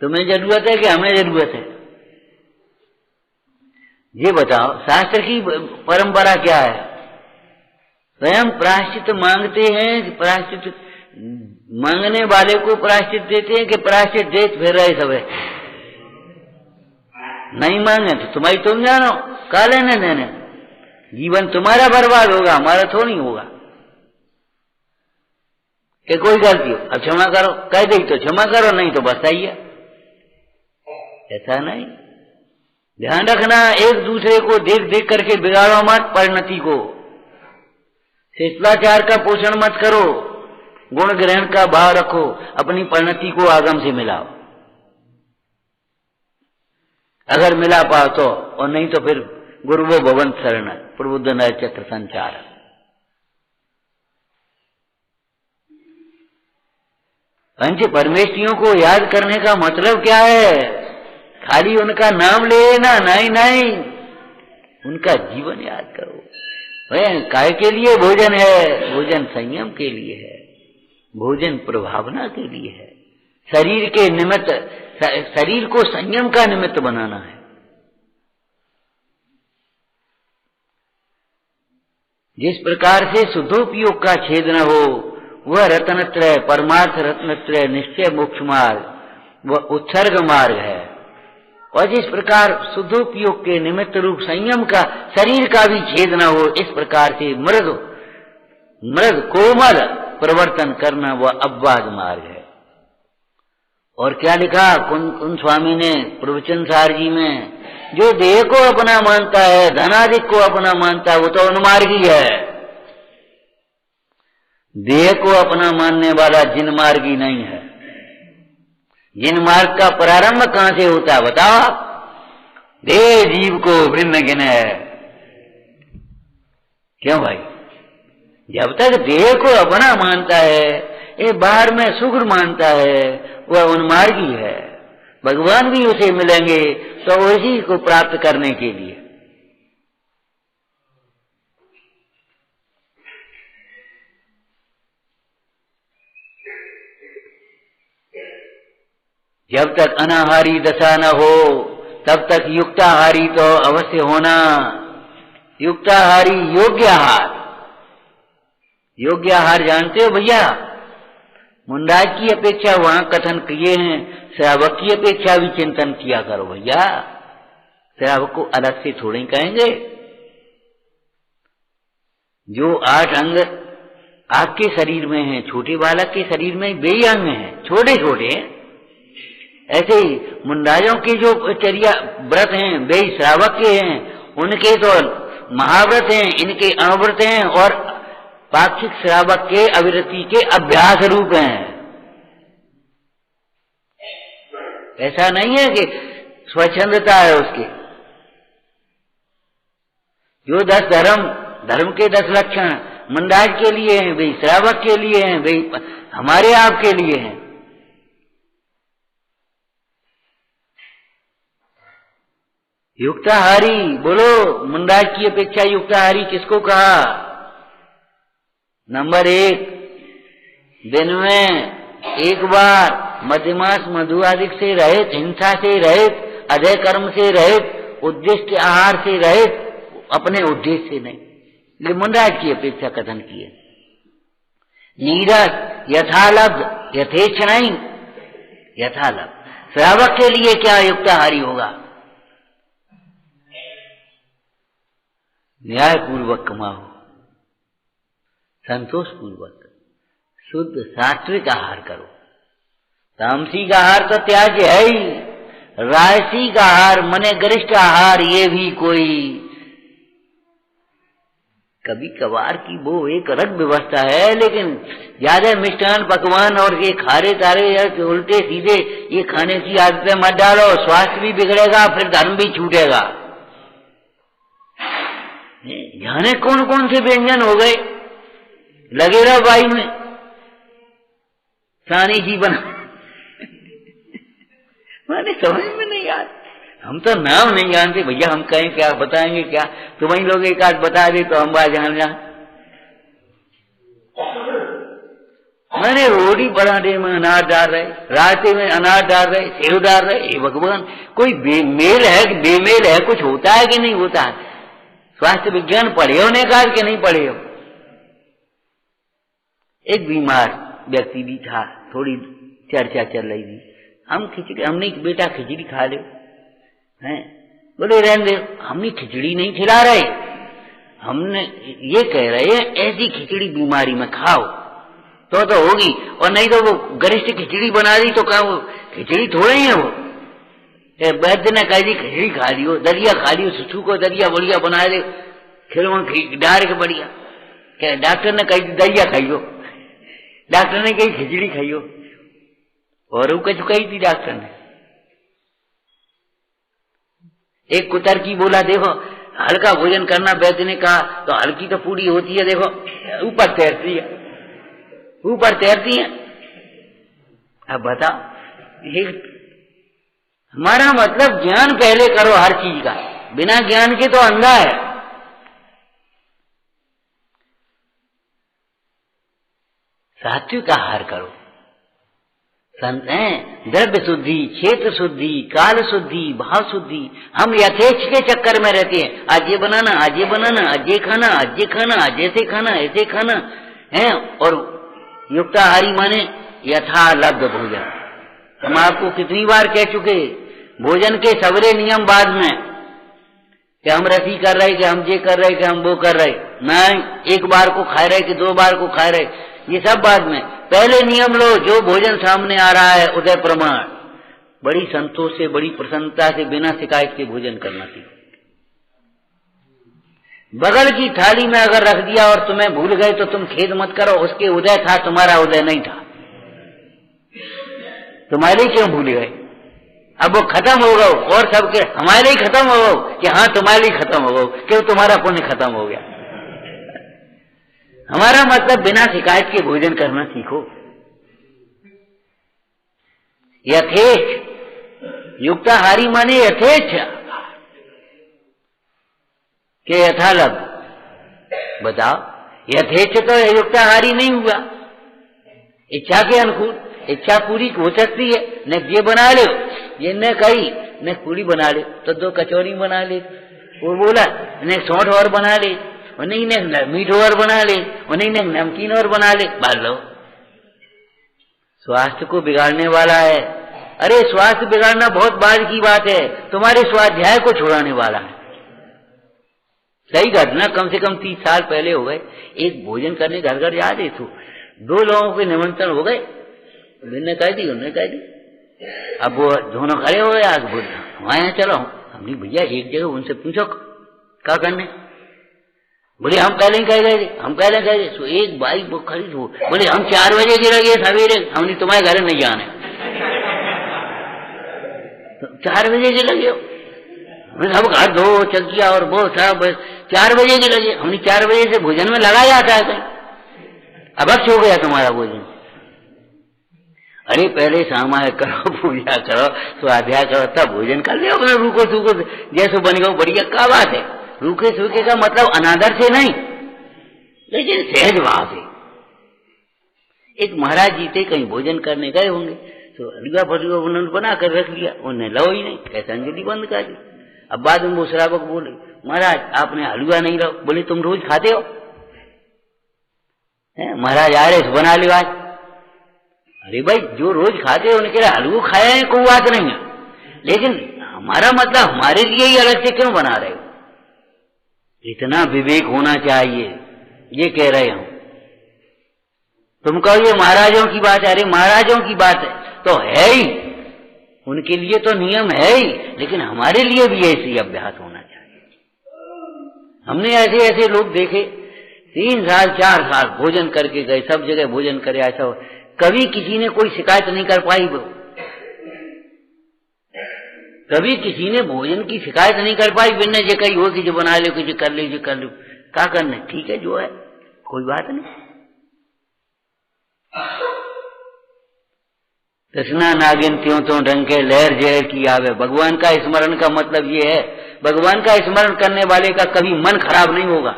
तुम्हें जरूरत है कि हमें जरूरत है? ये बताओ, शास्त्र की परंपरा क्या है? स्वयं प्रायश्चित मांगते हैं कि प्रायश्चित मांगने वाले को प्रायश्चित देते हैं कि प्रायश्चित दे फिर रहे सब? नहीं मांगे तो तुम्हारी तुम जानो, का लेने देने? जीवन तुम्हारा बर्बाद होगा, हमारा थोड़ा नहीं होगा। कि कोई गलती हो, अब क्षमा करो, कह दे तो क्षमा करो, नहीं तो बताइए। ऐसा नहीं, ध्यान रखना, एक दूसरे को देख देख करके बिगाड़ो मत परिणति को। शिष्टाचार का पोषण मत करो, गुण ग्रहण का भाव रखो, अपनी परिणति को आगम से मिलाओ, अगर मिला पाओ तो, और नहीं तो फिर गुरुवो भवंत शरण प्रबुद्ध नर चक्र संचार। पंच परमेष्ठियों को याद करने का मतलब क्या है? खाली उनका नाम ले ना, नहीं नहीं, उनका जीवन याद करो। काय के लिए भोजन है? भोजन संयम के लिए है, भोजन प्रभावना के लिए है, शरीर के निमित्त, शरीर को संयम का निमित्त बनाना है। जिस प्रकार से शुद्धोपयोग का छेद न हो, वह रत्नत्रय, परमार्थ रत्नत्रय, निश्चय मोक्ष मार्ग, वह उत्सर्ग मार्ग है। और जिस प्रकार शुद्धोपयोग के निमित्त रूप संयम का, शरीर का भी छेद न हो, इस प्रकार से मृद कोमल प्रवर्तन करना वह अपवाद मार्ग है। और क्या लिखा कुन स्वामी ने प्रवचन सार जी में? जो देह को अपना मानता है, धनाधिक को अपना मानता है, वो तो उन्मार्गी है। देह को अपना मानने वाला जिनमार्गी नहीं है। जिनमार्ग का प्रारंभ कहां से होता है बताओ? देह जीव को वृन्न गिन है। क्यों भाई? जब तक देह को अपना मानता है, ये बाहर में सुख मानता है, वह उन्मार्गी है। भगवान भी उसे मिलेंगे तो उसी को प्राप्त करने के लिए। जब तक अनाहारी दशा न हो, तब तक युक्ताहारी तो अवश्य होना। युक्ताहारी योग्य आहार। योग्य आहार जानते हो भैया? मुंडाज की अपेक्षा वहां कथन किए हैं, श्रावक की अपेक्षा भी चिंतन किया करो भैया। श्रावक को अलग से थोड़े ही कहेंगे। जो 8 अंग आपके शरीर में हैं, छोटे बालक के शरीर में वे ही अंग हैं, छोटे छोटे। ऐसे ही मुंडाजों के जो चर्या व्रत हैं वे ही श्रावक के हैं, उनके तो महाव्रत हैं, इनके अणुव्रत हैं, और पाक्षिक श्रावक के अविरति के अभ्यास रूप हैं। ऐसा नहीं है कि स्वच्छंदता है उसके। जो 10 धर्म के 10 लक्षण मुंडाज के लिए हैं, वे श्रावक के लिए हैं, वे हमारे आप के लिए हैं। युक्ताहारी बोलो, मुंडाज की अपेक्षा युक्ताहारी किसको कहा? नंबर 1, दिन में एक बार मध्यमास मधु आदि से रहित, हिंसा से रहित, अधय कर्म से रहित, उद्दिष्ट आहार से रहित, अपने उद्देश्य से नहीं। लेकिन मुंडाज की अपेक्षा कथन किए। नीरस यथालब्ध, यथेच्छ नहीं, यथालब्ध। श्रावक के लिए क्या युक्ताहारी होगा? न्याय पूर्वक कमाओ, संतोष पूर्वक, शुद्ध सात्विक आहार करो। तामसिक आहार तो त्याज्य है ही। राजसिक आहार मने गरिष्ठ आहार, ये भी कोई कभी कभार की वो एक अलग व्यवस्था है, लेकिन ज्यादा मिष्ठान पकवान और ये खारे तारे या उल्टे सीधे ये खाने की आदतें मत डालो, स्वास्थ्य भी बिगड़ेगा, फिर धर्म भी छूटेगा। जाने कौन कौन से व्यंजन हो गए, लगे रहो बाई में सानी जी बना माने समझ में नहीं आता। हम तो नाम नहीं जानते भैया, हम कहें क्या, बताएंगे क्या? तुम्हारी लोग एक आध बता दे तो हम बात जान जाए। मैंने रोटी पराठे में अनार डाल रहे, रायते में अनार डाल रहे, सेव डाल रहे, ये भगवान कोई बेमेल है कि बेमेल है? कुछ होता है कि नहीं होता है? स्वास्थ्य विज्ञान पढ़े हो ने कहा कि नहीं पढ़े हो? एक बीमार व्यक्ति भी था, थोड़ी चर्चा चल रही थी, हम खिचड़ी, हमने बेटा खिचड़ी खा ले हैं, बोले रहने दे, हमने खिचड़ी नहीं खिला रहे, हमने ये कह रहे हैं ऐसी खिचड़ी बीमारी में खाओ तो होगी, और नहीं तो वो गरिष्ठ खिचड़ी बना दी तो क्या वो खिचड़ी थोड़े ही है? वो वैद्य ने कह दी खिचड़ी खा लियो, दलिया खा लियो, सुसु को दलिया बढ़िया बना दे, फिर डार के बढ़िया। क्या डॉक्टर ने कही दलिया खाइयो, डॉक्टर ने कही खिचड़ी खाइयो, और वो कही थी डॉक्टर ने। एक कुतर की बोला देखो हल्का भोजन करना, वैद्य ने कहा तो हल्की तो पूरी होती है, देखो ऊपर तैरती है, ऊपर तैरती है। अब बताओ, हमारा मतलब ज्ञान पहले करो हर चीज का, बिना ज्ञान के तो अंधा है। सात्विक आहार करो, द्रव्य शुद्धि, क्षेत्र शुद्धि, काल शुद्धि, भाव शुद्धि। हम यथेच्छ के चक्कर में रहते हैं, आज ये बनाना, आज ये बनाना, आज ये खाना, आज ये खाना, आज ऐसे खाना, ऐसे खाना है। और युक्ताहारी माने यथा लब्ध भोजन। हम आपको कितनी बार कह चुके, भोजन के सबरे नियम बाद में, कि हम रसी कर रहे, कि हम ये कर रहे, कि हम वो कर रहे, नहीं, एक बार को खा रहे कि 2 बार को खा रहे, ये सब बाद में। पहले नियम लो, जो भोजन सामने आ रहा है उदय प्रमाण, बड़ी संतोष से, बड़ी प्रसन्नता से, बिना शिकायत के भोजन करना सीखो। बगल की थाली में अगर रख दिया और तुम्हें भूल गए तो तुम खेद मत करो, उसके उदय था, तुम्हारा उदय नहीं था, तुम्हारे क्यों भूल गए? अब वो खत्म हो गए, और सबके हमारे ही खत्म हो गए, कि हाँ तुम्हारे ही खत्म हो गए, क्यों तुम्हारा पुण्य खत्म हो गया। हमारा मतलब बिना शिकायत के भोजन करना सीखो। यथेच्छ, युक्ताहारी माने यथेच्छ के यथालब्ध। बताओ, यथेच्छ तो युक्ताहारी नहीं हुआ, इच्छा के अनुकूल। इच्छा पूरी हो सकती है, न ये बना ले, ये न कही, न पूरी बना ले तो 2 कचौरी बना ले, वो बोला न 60 और बना ले, और नहीं न मीठ और बना ले, और नहीं न नमकीन और बना ले, बाल लो। स्वास्थ्य को बिगाड़ने वाला है। अरे स्वास्थ्य बिगाड़ना बहुत बाद की बात है, तुम्हारे स्वाध्याय को छुड़ाने वाला है। सही घटना कम से कम 30 साल पहले हो गए। एक भोजन करने घर घर जा रहे थे, 2 लोगों के निमंत्रण हो गए, मैंने कह दी, उन्होंने कह दी। अब वो दोनों खड़े हो गए, आज बोल हमारे यहाँ चलो। हमने भैया एक जगह उनसे पूछो क्या करने, बोले हम पहले ही कह गए थे, हम पहले कह गए। तो एक बाइक वो खड़ी हो, बोले हम 4 बजे के लगे सवेरे, हमने तुम्हारे घर नहीं जाने। तो 4 बजे के लगे हो, सब घर धो चकिया और वो सब 4 बजे के लगे, हमने 4 बजे से भोजन में लगा जाता है, अबक्ष हो गया तुम्हारा भोजन। अरे पहले सामाय करो, पूजा करो, स्वाध्याय करो, तब भोजन कर ले अपने रूखो सूखो जैसे बन गए बढ़िया। क्या बात है, रूखे सूखे का मतलब अनादर से नहीं, लेकिन सहज भाव से। एक महाराज जी थे, कहीं भोजन करने गए होंगे, तो हलवा फलवा उन्होंने बना कर रख लिया, उन्हें लो ही नहीं, कैसे अंजलि बंद कर दी। अब बाद में वो श्रावक बोले महाराज आपने हलवा नहीं लो, बोले तुम रोज खाते हो? महाराज आ रहे बना लो आज। अरे भाई जो रोज खाते हो उनके लिए हलवा खाया है, कोई बात नहीं है, लेकिन हमारा मतलब हमारे लिए ही अलग से क्यों बना रहे हो? इतना विवेक होना चाहिए, ये कह रहे हूं। तुम कहो ये महाराजों की बात है, अरे महाराजों की बात है तो है ही, उनके लिए तो नियम है ही, लेकिन हमारे लिए भी ऐसे ही अभ्यास होना चाहिए। हमने ऐसे ऐसे लोग देखे 3 साल 4 साल भोजन करके गए, सब जगह भोजन करे, ऐसा कभी किसी ने कोई शिकायत नहीं कर पाई। कभी किसी ने भोजन की शिकायत नहीं कर पाई। बिन्ने जे कही हो कि जो बना लो, कि जो कर लो, जो कर लो, क्या करने, ठीक है जो है, कोई बात नहीं। तृष्णा नागिन त्यों तो डंके लहर जहर की आवे। भगवान का स्मरण का मतलब ये है, भगवान का स्मरण करने वाले का कभी मन खराब नहीं होगा।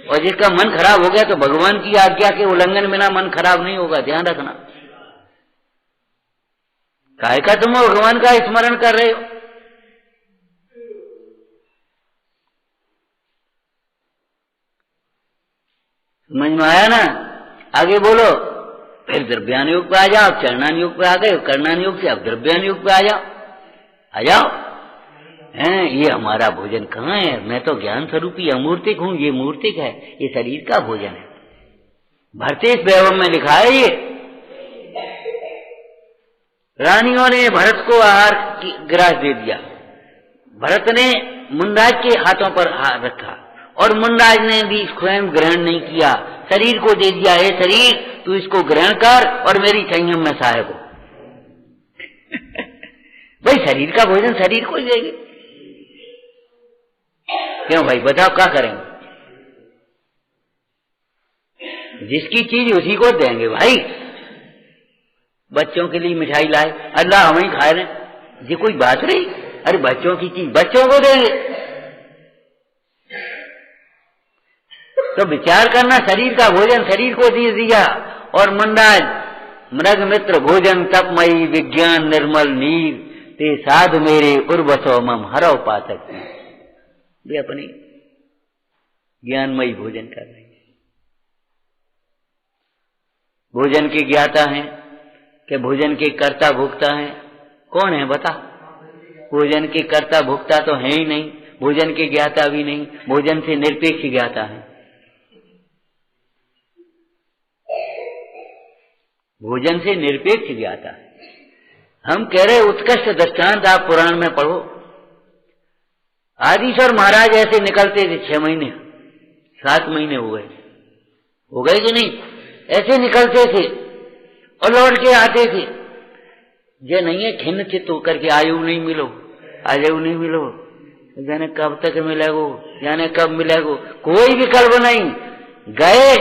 और जिसका मन खराब हो गया तो भगवान की आज्ञा के उल्लंघन बिना मन खराब नहीं होगा, ध्यान रखना। काहे का तुम भगवान का स्मरण कर रहे हो? समझ में आया ना? आगे बोलो। फिर द्रव्यान योग पे आ जाओ, चरणान योग पे आ गए, करणान योग से अब द्रव्यान योग पे आ जाओ, आ जाओ। हैं, ये हमारा भोजन कहाँ है? मैं तो ज्ञान स्वरूपी अमूर्तिक हूं, ये मूर्तिक है, ये शरीर का भोजन है। भरतेश वैभव में लिखा है ये। रानियों ने भरत को आहार की ग्रास दे दिया। भरत ने मुंडाज के हाथों पर हाथ रखा और मुंडाज ने भी स्वयं ग्रहण नहीं किया, शरीर को दे दिया, हे शरीर तू इसको ग्रहण कर और मेरी संयम में सहायक हो। भाई शरीर का भोजन शरीर को ही देंगे, क्यों भाई बताओ क्या करेंगे? जिसकी चीज उसी को देंगे भाई। बच्चों के लिए मिठाई लाए, अल्लाह हम ही खा रहे, ये कोई बात नहीं। अरे बच्चों की चीज बच्चों को देंगे। तो विचार करना, शरीर का भोजन शरीर को दे दिया। और मंडाज मृग मित्र भोजन तपमयी विज्ञान निर्मल नीर ते साध मेरे उर्वसो मम हरव पातक। वे अपनी ज्ञानमयी भोजन कर रहे हैं। भोजन के ज्ञाता हैं कि भोजन के कर्ता भोक्ता हैं? कौन है बता? भोजन के कर्ता भोक्ता तो है ही नहीं, भोजन के ज्ञाता भी नहीं, भोजन से निरपेक्ष ज्ञाता है। भोजन से निरपेक्ष ज्ञाता है। हम कह रहे उत्कृष्ट दृष्टांत आप पुराण में पढ़ो। आदिश्वर महाराज ऐसे निकलते थे, 6 महीने 7 महीने हो गए कि नहीं? ऐसे निकलते थे और लौट के आते थे। ये नहीं है खिन्न चित्त होकर के आयु नहीं मिलो, आयु नहीं मिलो, जाने कब तक मिलेगो, जाने कब मिलेगो, कोई विकल्प नहीं। गए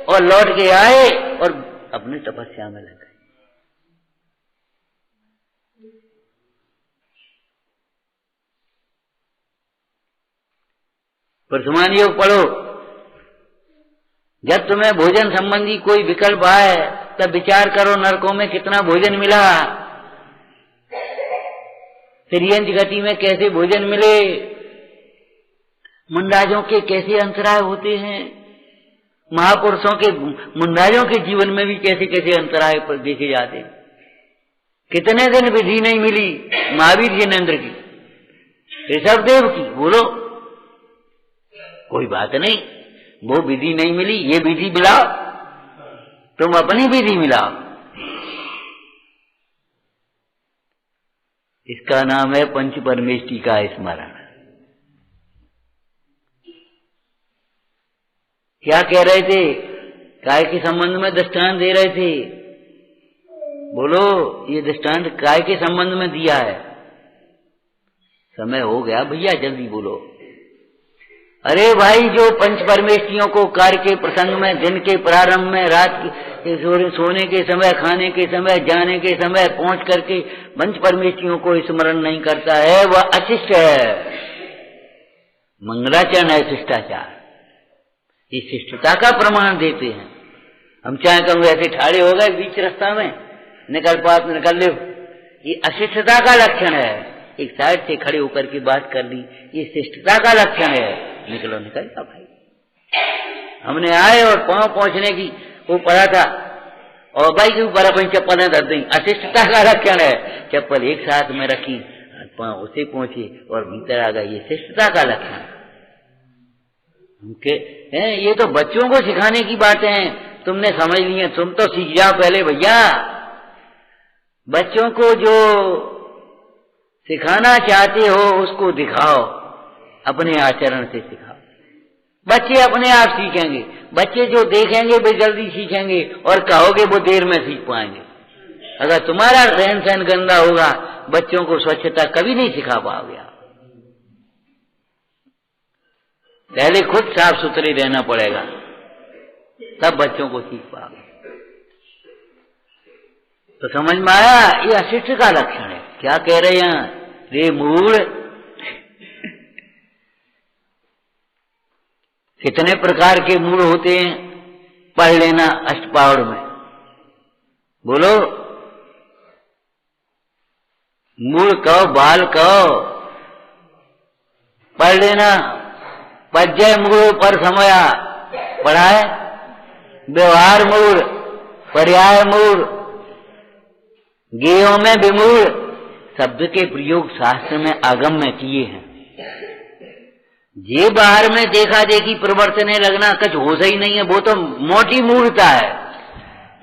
और लौट के आए और अपनी तपस्या में लग गए। वर्तमान योग पढ़ो। जब तुम्हें भोजन संबंधी कोई विकल्प आए तब विचार करो, नरकों में कितना भोजन मिला, तिर्यंच गति में कैसे भोजन मिले, मुंडाजों के कैसे अंतराय होते हैं, महापुरुषों के मुंडाजों के जीवन में भी कैसे कैसे अंतराय पर देखे जाते हैं। कितने दिन विधि नहीं मिली महावीर जिनेन्द्र की, ऋषभदेव की, बोलो कोई बात नहीं, वो विधि नहीं मिली, ये विधि मिलाओ, तुम अपनी विधि मिलाओ। इसका नाम है पंच परमेष्टि का स्मरण। क्या कह रहे थे? काय के संबंध में दृष्टांत दे रहे थे। बोलो, ये दृष्टांत काय के संबंध में दिया है? समय हो गया भैया, जल्दी बोलो। अरे भाई, जो पंच परमेष्टियों को कार्य के प्रसंग में, दिन के प्रारंभ में, रात के सोने के समय, खाने के समय, जाने के समय पहुंच करके पंच परमेष्टियों को स्मरण नहीं करता है, वह अशिष्ट है। मंगलाचरण है शिष्टाचार। इस शिष्टता का प्रमाण देते हैं। हम चाहे तो ऐसे ठाड़े हो गए बीच रास्ता में, निकल ले, ये अशिष्टता का लक्षण है। एक साइड से खड़े होकर के बात कर ली, ये शिष्टता का लक्षण है। निकल जा भाई। हमने आए और पांव पहुंचने की वो पड़ा था और भाई के ऊपर अपनी चप्पलें धर दी, अशिष्टता का लक्षण है। चप्पल एक साथ में रखी, पांव उसे पहुंचे और भीतर आ गए, ये शिष्टता का लक्षण है। ये तो बच्चों को सिखाने की बातें हैं, तुमने समझ ली है, तुम तो सीख जाओ पहले भैया। बच्चों को जो सिखाना चाहते हो उसको दिखाओ, अपने आचरण से सिखाओ। बच्चे अपने आप सीखेंगे। बच्चे जो देखेंगे वे जल्दी सीखेंगे और कहोगे वो देर में सीख पाएंगे। अगर तुम्हारा रहन सहन गंदा होगा, बच्चों को स्वच्छता कभी नहीं सिखा पाओगे। पहले खुद साफ सुथरे रहना पड़ेगा, तब बच्चों को सीख पाओगे। तो समझ में आया, ये अशिष्ट का लक्षण है। क्या कह रहे हैं? रे मूढ़, कितने प्रकार के मूढ़ होते हैं, पढ़ लेना अष्टपावड़ में। बोलो, मूढ़ कहो, बाल कहो, पढ़ लेना। पज्जय मूढ़ पर समया पढ़ा है। व्यवहार मूढ़, पर्याय मूढ़, गेयों में विमूढ़, शब्द के प्रयोग शास्त्र में आगम में किए हैं। जे बाहर में देखा देखी प्रवर्तने लगना कुछ हो सही नहीं है, वो तो मोटी मूर्खता है।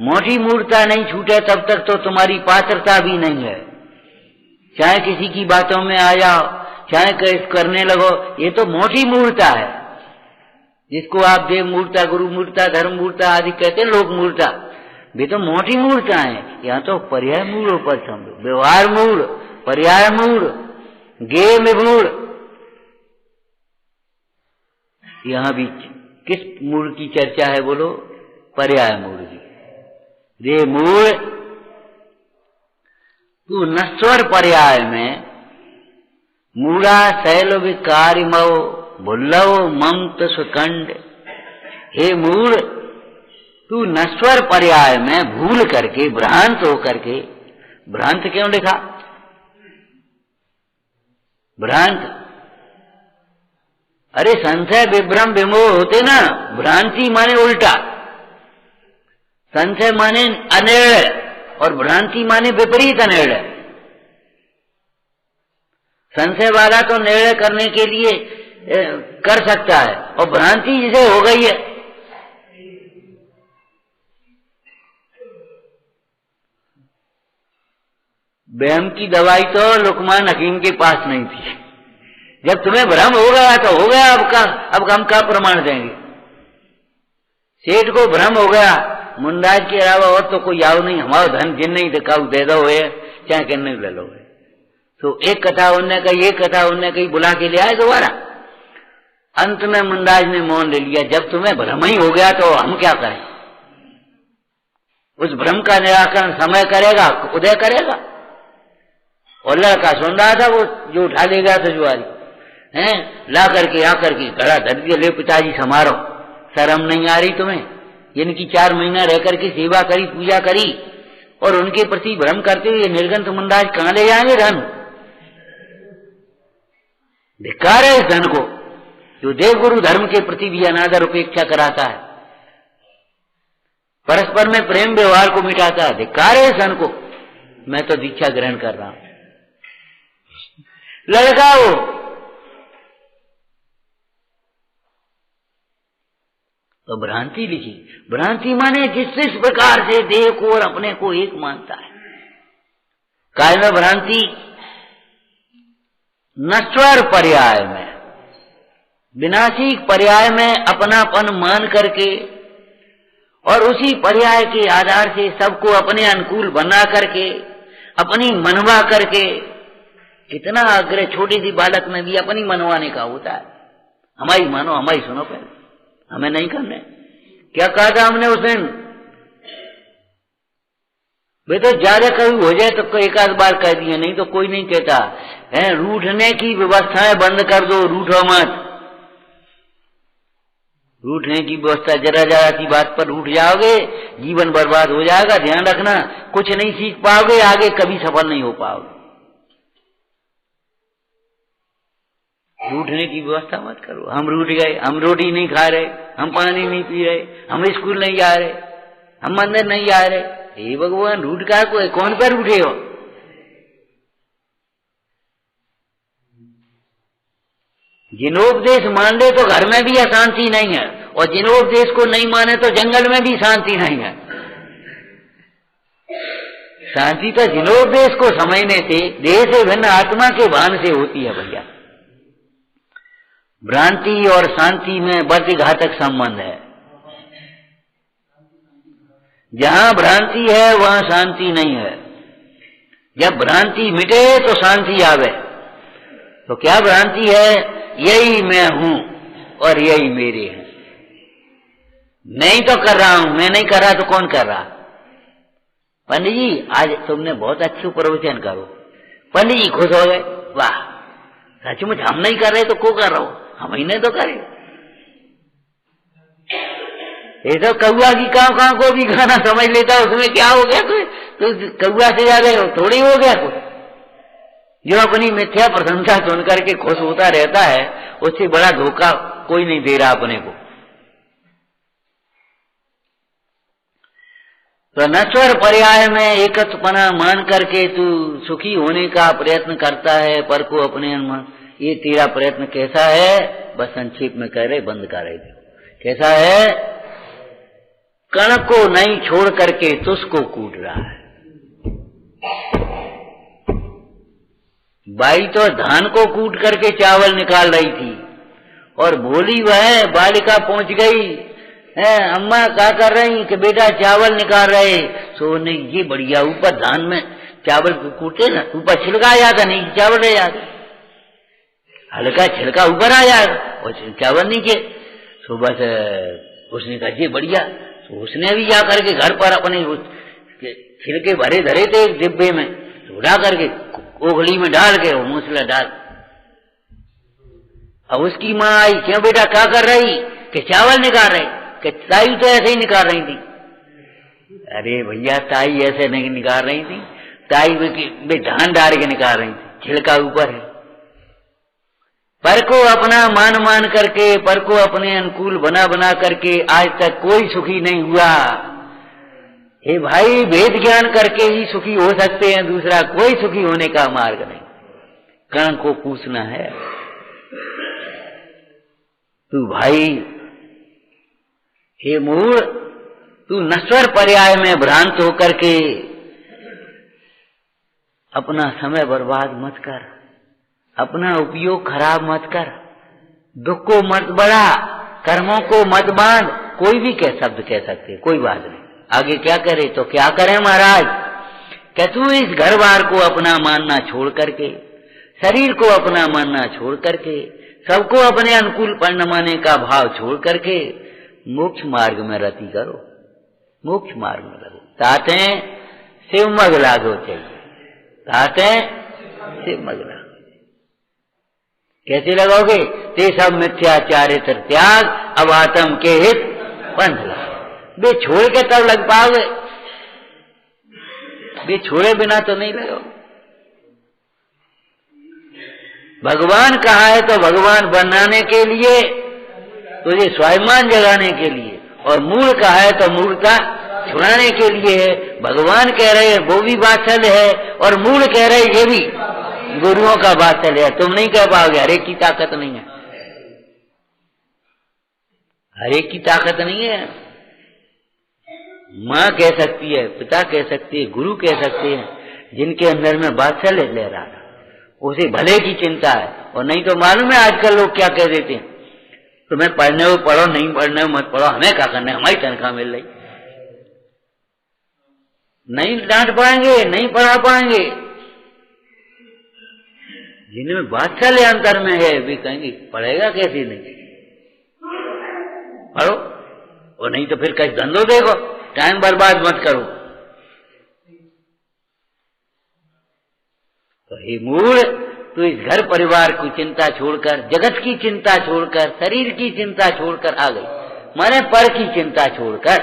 मोटी मूर्खता नहीं छूटे तब तक तो तुम्हारी पात्रता भी नहीं है। चाहे किसी की बातों में आ जाओ, चाहे करने लगो, ये तो मोटी मूर्खता है, जिसको आप देव मूर्खता, गुरु मूर्खता, धर्म मूर्खता आदि कहते हैं, लोक मूर्खता। वे तो मोटी मूर्खता है। यहाँ तो पर्याय मूढ़ पर समझो, व्यवहार मूढ़, पर्याय मूढ़, गेय में मूढ़। यहाँ भी किस मूढ़ की चर्चा है? बोलो, पर्याय मूढ़ की। रे मूढ़, तू नश्वर पर्याय में मूढ़ा शैल विकारी मो भुल्लव ममत सुकंड। हे मूढ़, तू नश्वर पर्याय में भूल करके, भ्रांत होकर के, भ्रांत क्यों लिखा? भ्रांत, अरे संशय विभ्रम विमोह होते ना, भ्रांति माने उल्टा। संशय माने अनिर्णय और भ्रांति माने विपरीत अनिर्णय। संशय वाला तो निर्णय करने के लिए कर सकता है, और भ्रांति जिसे हो गई है, वहम की दवाई तो लुकमान हकीम के पास नहीं थी। जब तुम्हें भ्रम हो गया तो हो गया, अब हम क्या प्रमाण देंगे? सेठ को भ्रम हो गया, मुंडाज के अलावा और तो कोई आओ नहीं, हमारा धन जिन नहीं दिखाऊ दे दो है, चाहे कि नहीं ले लो। तो एक कथा उनने कही, एक कथा उनने कही, बुला के ले आए दोबारा। अंत में मुंडाज ने मौन ले लिया। जब तुम्हें भ्रम ही हो गया तो हम क्या करें? उस भ्रम का निराकरण समय करेगा, उदय करेगा। और लड़का सुन रहा था, वो जो उठा ले गया था जुआरी, हैं, ला करके आकर के घड़ा धर दिया, ले पिताजी समारो, शर्म नहीं आ रही तुम्हें? इनकी 4 महीना रह करके सेवा करी, पूजा करी, और उनके प्रति भ्रम करते हुए निर्गंत मुंडाज कहां ले जाएंगे धन? धिक्कार है इस धन को, जो देवगुरु धर्म के प्रति भी अनादर उपेक्षा कराता है, परस्पर में प्रेम व्यवहार को मिटाता है। धिक्कार है इस धन को। मैं तो दीक्षा ग्रहण कर रहा हूं। लड़का हो, तो भ्रांति लिखी। भ्रांति माने जिस प्रकार से देह को और अपने को एक मानता है। काल में भ्रांति नश्वर पर्याय में, विनाशी पर्याय में अपनापन मान करके और उसी पर्याय के आधार से सबको अपने अनुकूल बना करके, अपनी मनवा करके, इतना आग्रह छोटी सी बालक में भी अपनी मनवाने का होता है। हमारी मानो, हमारी सुनो, पहले हमें नहीं करने। क्या कहा था हमने उस दिन? वे तो ज्यादा कभी हो जाए तो एक आध बार कह दिए, नहीं तो कोई नहीं कहता है। रूठने की व्यवस्थाएं बंद कर दो, रूठो मत। रूठने की व्यवस्था, जरा जरा सी बात पर रूठ जाओगे, जीवन बर्बाद हो जाएगा। ध्यान रखना, कुछ नहीं सीख पाओगे, आगे कभी सफल नहीं हो पाओगे। रूठने की व्यवस्था मत करो। हम रूठ गए, हम रोटी नहीं खा रहे, हम पानी नहीं पी रहे, हम स्कूल नहीं जा रहे, हम मंदिर नहीं जा रहे। हे भगवान, रूठ का कोई कौन पर रूठे हो? जिनोपदेश मान ले तो घर में भी अशांति नहीं है, और जिनोपदेश को नहीं माने तो जंगल में भी शांति नहीं है। शांति तो जिनोपदेश को समझने से, देह से भिन्न आत्मा के भान से होती है भैया। भ्रांति और शांति में बड़ी घातक संबंध है। जहां भ्रांति है वहां शांति नहीं है। जब भ्रांति मिटे तो शांति आवे। तो क्या भ्रांति है? यही मैं हूं और यही मेरे हैं। नहीं तो कर रहा हूं, मैं नहीं कर रहा तो कौन कर रहा? पंडित जी आज तुमने बहुत अच्छे प्रवचन करो। पंडित जी खुश हो गए, वाह सचमुच हम नहीं कर रहे तो को कर रहा हूं, हम ही नहीं तो करे। ये तो कौआ की काव को भी गाना समझ लेता, उसमें क्या हो गया? तो कौआ से ज्यादा थोड़ी हो गया कुछ। जो अपनी मिथ्या प्रशंसा सुन करके खुश होता रहता है, उससे बड़ा धोखा कोई नहीं दे रहा अपने को। तो नश्वर पर्याय में एकत्वपना मान करके तू सुखी होने का प्रयत्न करता है, पर को अपने ये तेरा प्रयत्न कैसा है? बस संक्षेप में कह रहे, बंद कर रहे। कैसा है? कण को नहीं छोड़ करके तुझको कूट रहा है। बाई तो धान को कूट करके चावल निकाल रही थी और भोली वह बालिका पहुंच गई है, अम्मा क्या कर रही? कि बेटा चावल निकाल रहे। सो नहीं, ये बढ़िया, ऊपर धान में चावल कूटे ना, ऊपर छिलका आ जाता, नहीं चावल रह जाता, हल्का छिलका ऊपर आ जाएगा और चावल नीचे। सो बस उसने कहा ये बढ़िया। तो उसने भी जा करके घर पर अपने छिलके भरे धरे थे एक डिब्बे में, उड़ा करके ओखली में डाल के वो मूसला डाल। अब उसकी माँ आई, क्यों बेटा क्या कर रही? कि चावल निकाल रही। कि ताई तो ऐसे ही निकाल रही थी। अरे भैया ताई ऐसे नहीं निकाल रही थी, ताई वे धान डाल के निकाल रही थी, छिलका ऊपर है। पर को अपना मान करके, पर को अपने अनुकूल बना करके आज तक कोई सुखी नहीं हुआ। हे भाई, वेद ज्ञान करके ही सुखी हो सकते हैं, दूसरा कोई सुखी होने का मार्ग नहीं। कण को पूछना है। तू भाई, हे मूढ़, तू नश्वर पर्याय में भ्रांत होकर के अपना समय बर्बाद मत कर, अपना उपयोग खराब मत कर, दुख को मत बढ़ा, कर्मों को मत बांध। कोई भी शब्द कह सकते, कोई बात नहीं। आगे क्या करे? तो क्या करें महाराज? क्या तू इस घर बार को अपना मानना छोड़ करके, शरीर को अपना मानना छोड़ करके, सबको अपने अनुकूल परिणमाने का भाव छोड़ करके मोक्ष मार्ग में रति करो। मोक्ष मार्ग में रहो, ताते शिव मग लागो चाहिए, ताते शिव मग लागो। कैसे लगाओगे? ते सब मिथ्याचारित्र त्याग, अब आत्म के हित पंथ ला। बे छोड़ के तब लग पाओगे, बे छोड़े बिना तो नहीं लगाओगे। भगवान कहा है तो भगवान बनाने के लिए, तुझे स्वाभिमान जगाने के लिए, और मूल कहा है तो मूलता छुड़ाने के लिए है। भगवान कह रहे हैं वो भी वात्सल्य है, और मूल कह रहे ये भी गुरुओं का वात्सल्य है। तुम नहीं कह पाओगे, हर एक की ताकत नहीं है, हर एक की ताकत नहीं है। माँ कह सकती है, पिता कह सकती है, गुरु कह सकते हैं, जिनके अंदर में वात्सल्य ले रहा है, उसे भले की चिंता है। और नहीं तो मालूम है आजकल लोग क्या कह देते हैं, तुम्हें पढ़ने हो पढ़ो, नहीं पढ़ने हो मत पढ़ो, हमें क्या करना है, हमारी तनख्वाह मिल रही। नहीं डांट पाएंगे, नहीं पढ़ा पाएंगे। जिनमें वात्सल्य अंतर में है वे कहेंगे पढ़ेगा कैसे? नहीं पढ़ो, और नहीं तो फिर कहीं धंधो देखो, टाइम बर्बाद मत करो। तो हे मूढ़, तो इस घर परिवार की चिंता छोड़कर, जगत की चिंता छोड़कर, शरीर की चिंता छोड़कर आ गई, माने पर की चिंता छोड़कर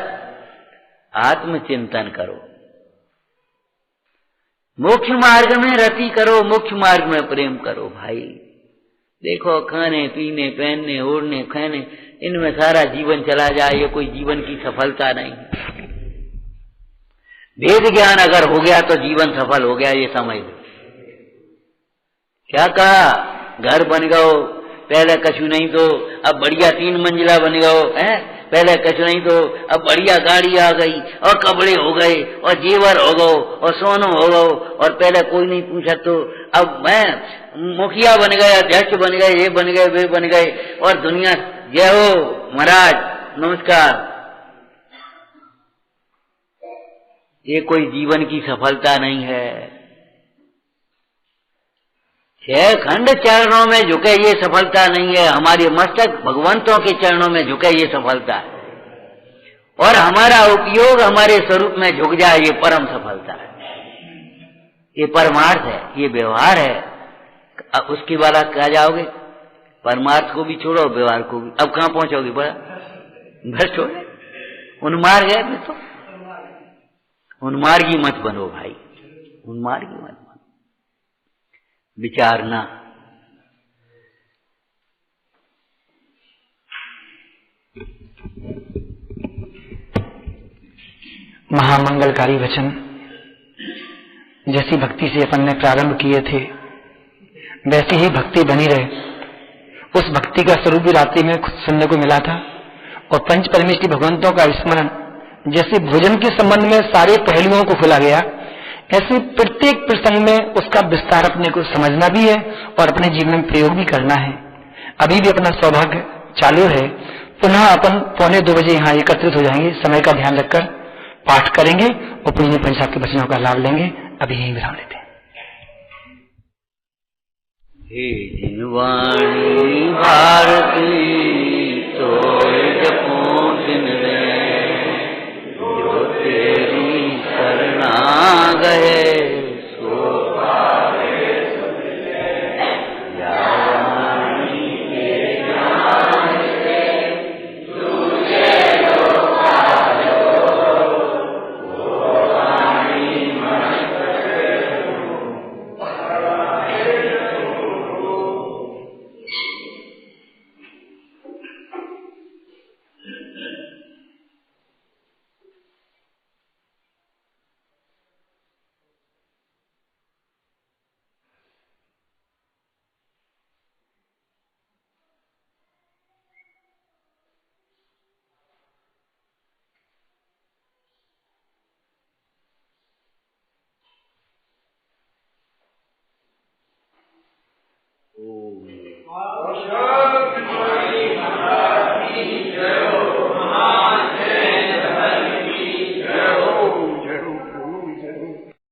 आत्मचिंतन करो, मोक्ष मार्ग में रति करो, मोक्ष मार्ग में प्रेम करो। भाई देखो, खाने पीने पहनने ओढ़ने खाने, इनमें सारा जीवन चला जाए, ये कोई जीवन की सफलता नहीं। वेद ज्ञान अगर हो गया तो जीवन सफल हो गया, ये समझ लो। क्या कहा? घर बन गयो, पहले कछु नहीं तो अब बढ़िया 3 मंजिला बन गयो है, पहले कछु नहीं तो अब बढ़िया गाड़ी आ गई, और कपड़े हो गए, और जेवर हो गो, और सोनो हो गो, और पहले कोई नहीं पूछा तो अब मैं मुखिया बन गए, अध्यक्ष बन गए, ये बन गए, वे बन गए, और दुनिया जय हो महाराज नमस्कार। ये कोई जीवन की सफलता नहीं है। 6 खंड चरणों में झुके ये सफलता नहीं है। हमारे मस्तक भगवंतों के चरणों में झुके ये सफलता है, और हमारा उपयोग हमारे स्वरूप में झुक जाए ये परम सफलता है। ये परमार्थ है, ये व्यवहार है। अब उसके वाला क्या जाओगे? परमार्थ को भी छोड़ो, व्यवहार को भी। अब कहां पहुंचोगे? बड़ा भ्रष्ट हो गए, उन्मार्ग है। तो उन्मार्गी मत बनो भाई, उन्मार्गी मत बनो। विचारना। महामंगलकारी वचन जैसी भक्ति से अपन ने प्रारंभ किए थे वैसी ही भक्ति बनी रहे। उस भक्ति का स्वरूप भी रात्रि में सुनने को मिला था। और पंच परमेष्टि भगवंतों का स्मरण जैसे भोजन के संबंध में सारे पहलुओं को खुला गया, ऐसे प्रत्येक प्रसंग में उसका विस्तार अपने को समझना भी है और अपने जीवन में प्रयोग भी करना है। अभी भी अपना सौभाग्य चालू है। पुनः अपन 1:45 बजे यहाँ एकत्रित हो जाएंगे। समय का ध्यान रखकर पाठ करेंगे और पुण्य पंच साहब के वचनों का लाभ लेंगे। अभी यहीं विराम लेते हैं। हे जिनवाणी भारती तो जपो दिन में, जो तेरी शरणा गए सो पावे सुख ले। या वाणी के ज्ञान से तुझे लो पालो, वो वाणी मन Oh.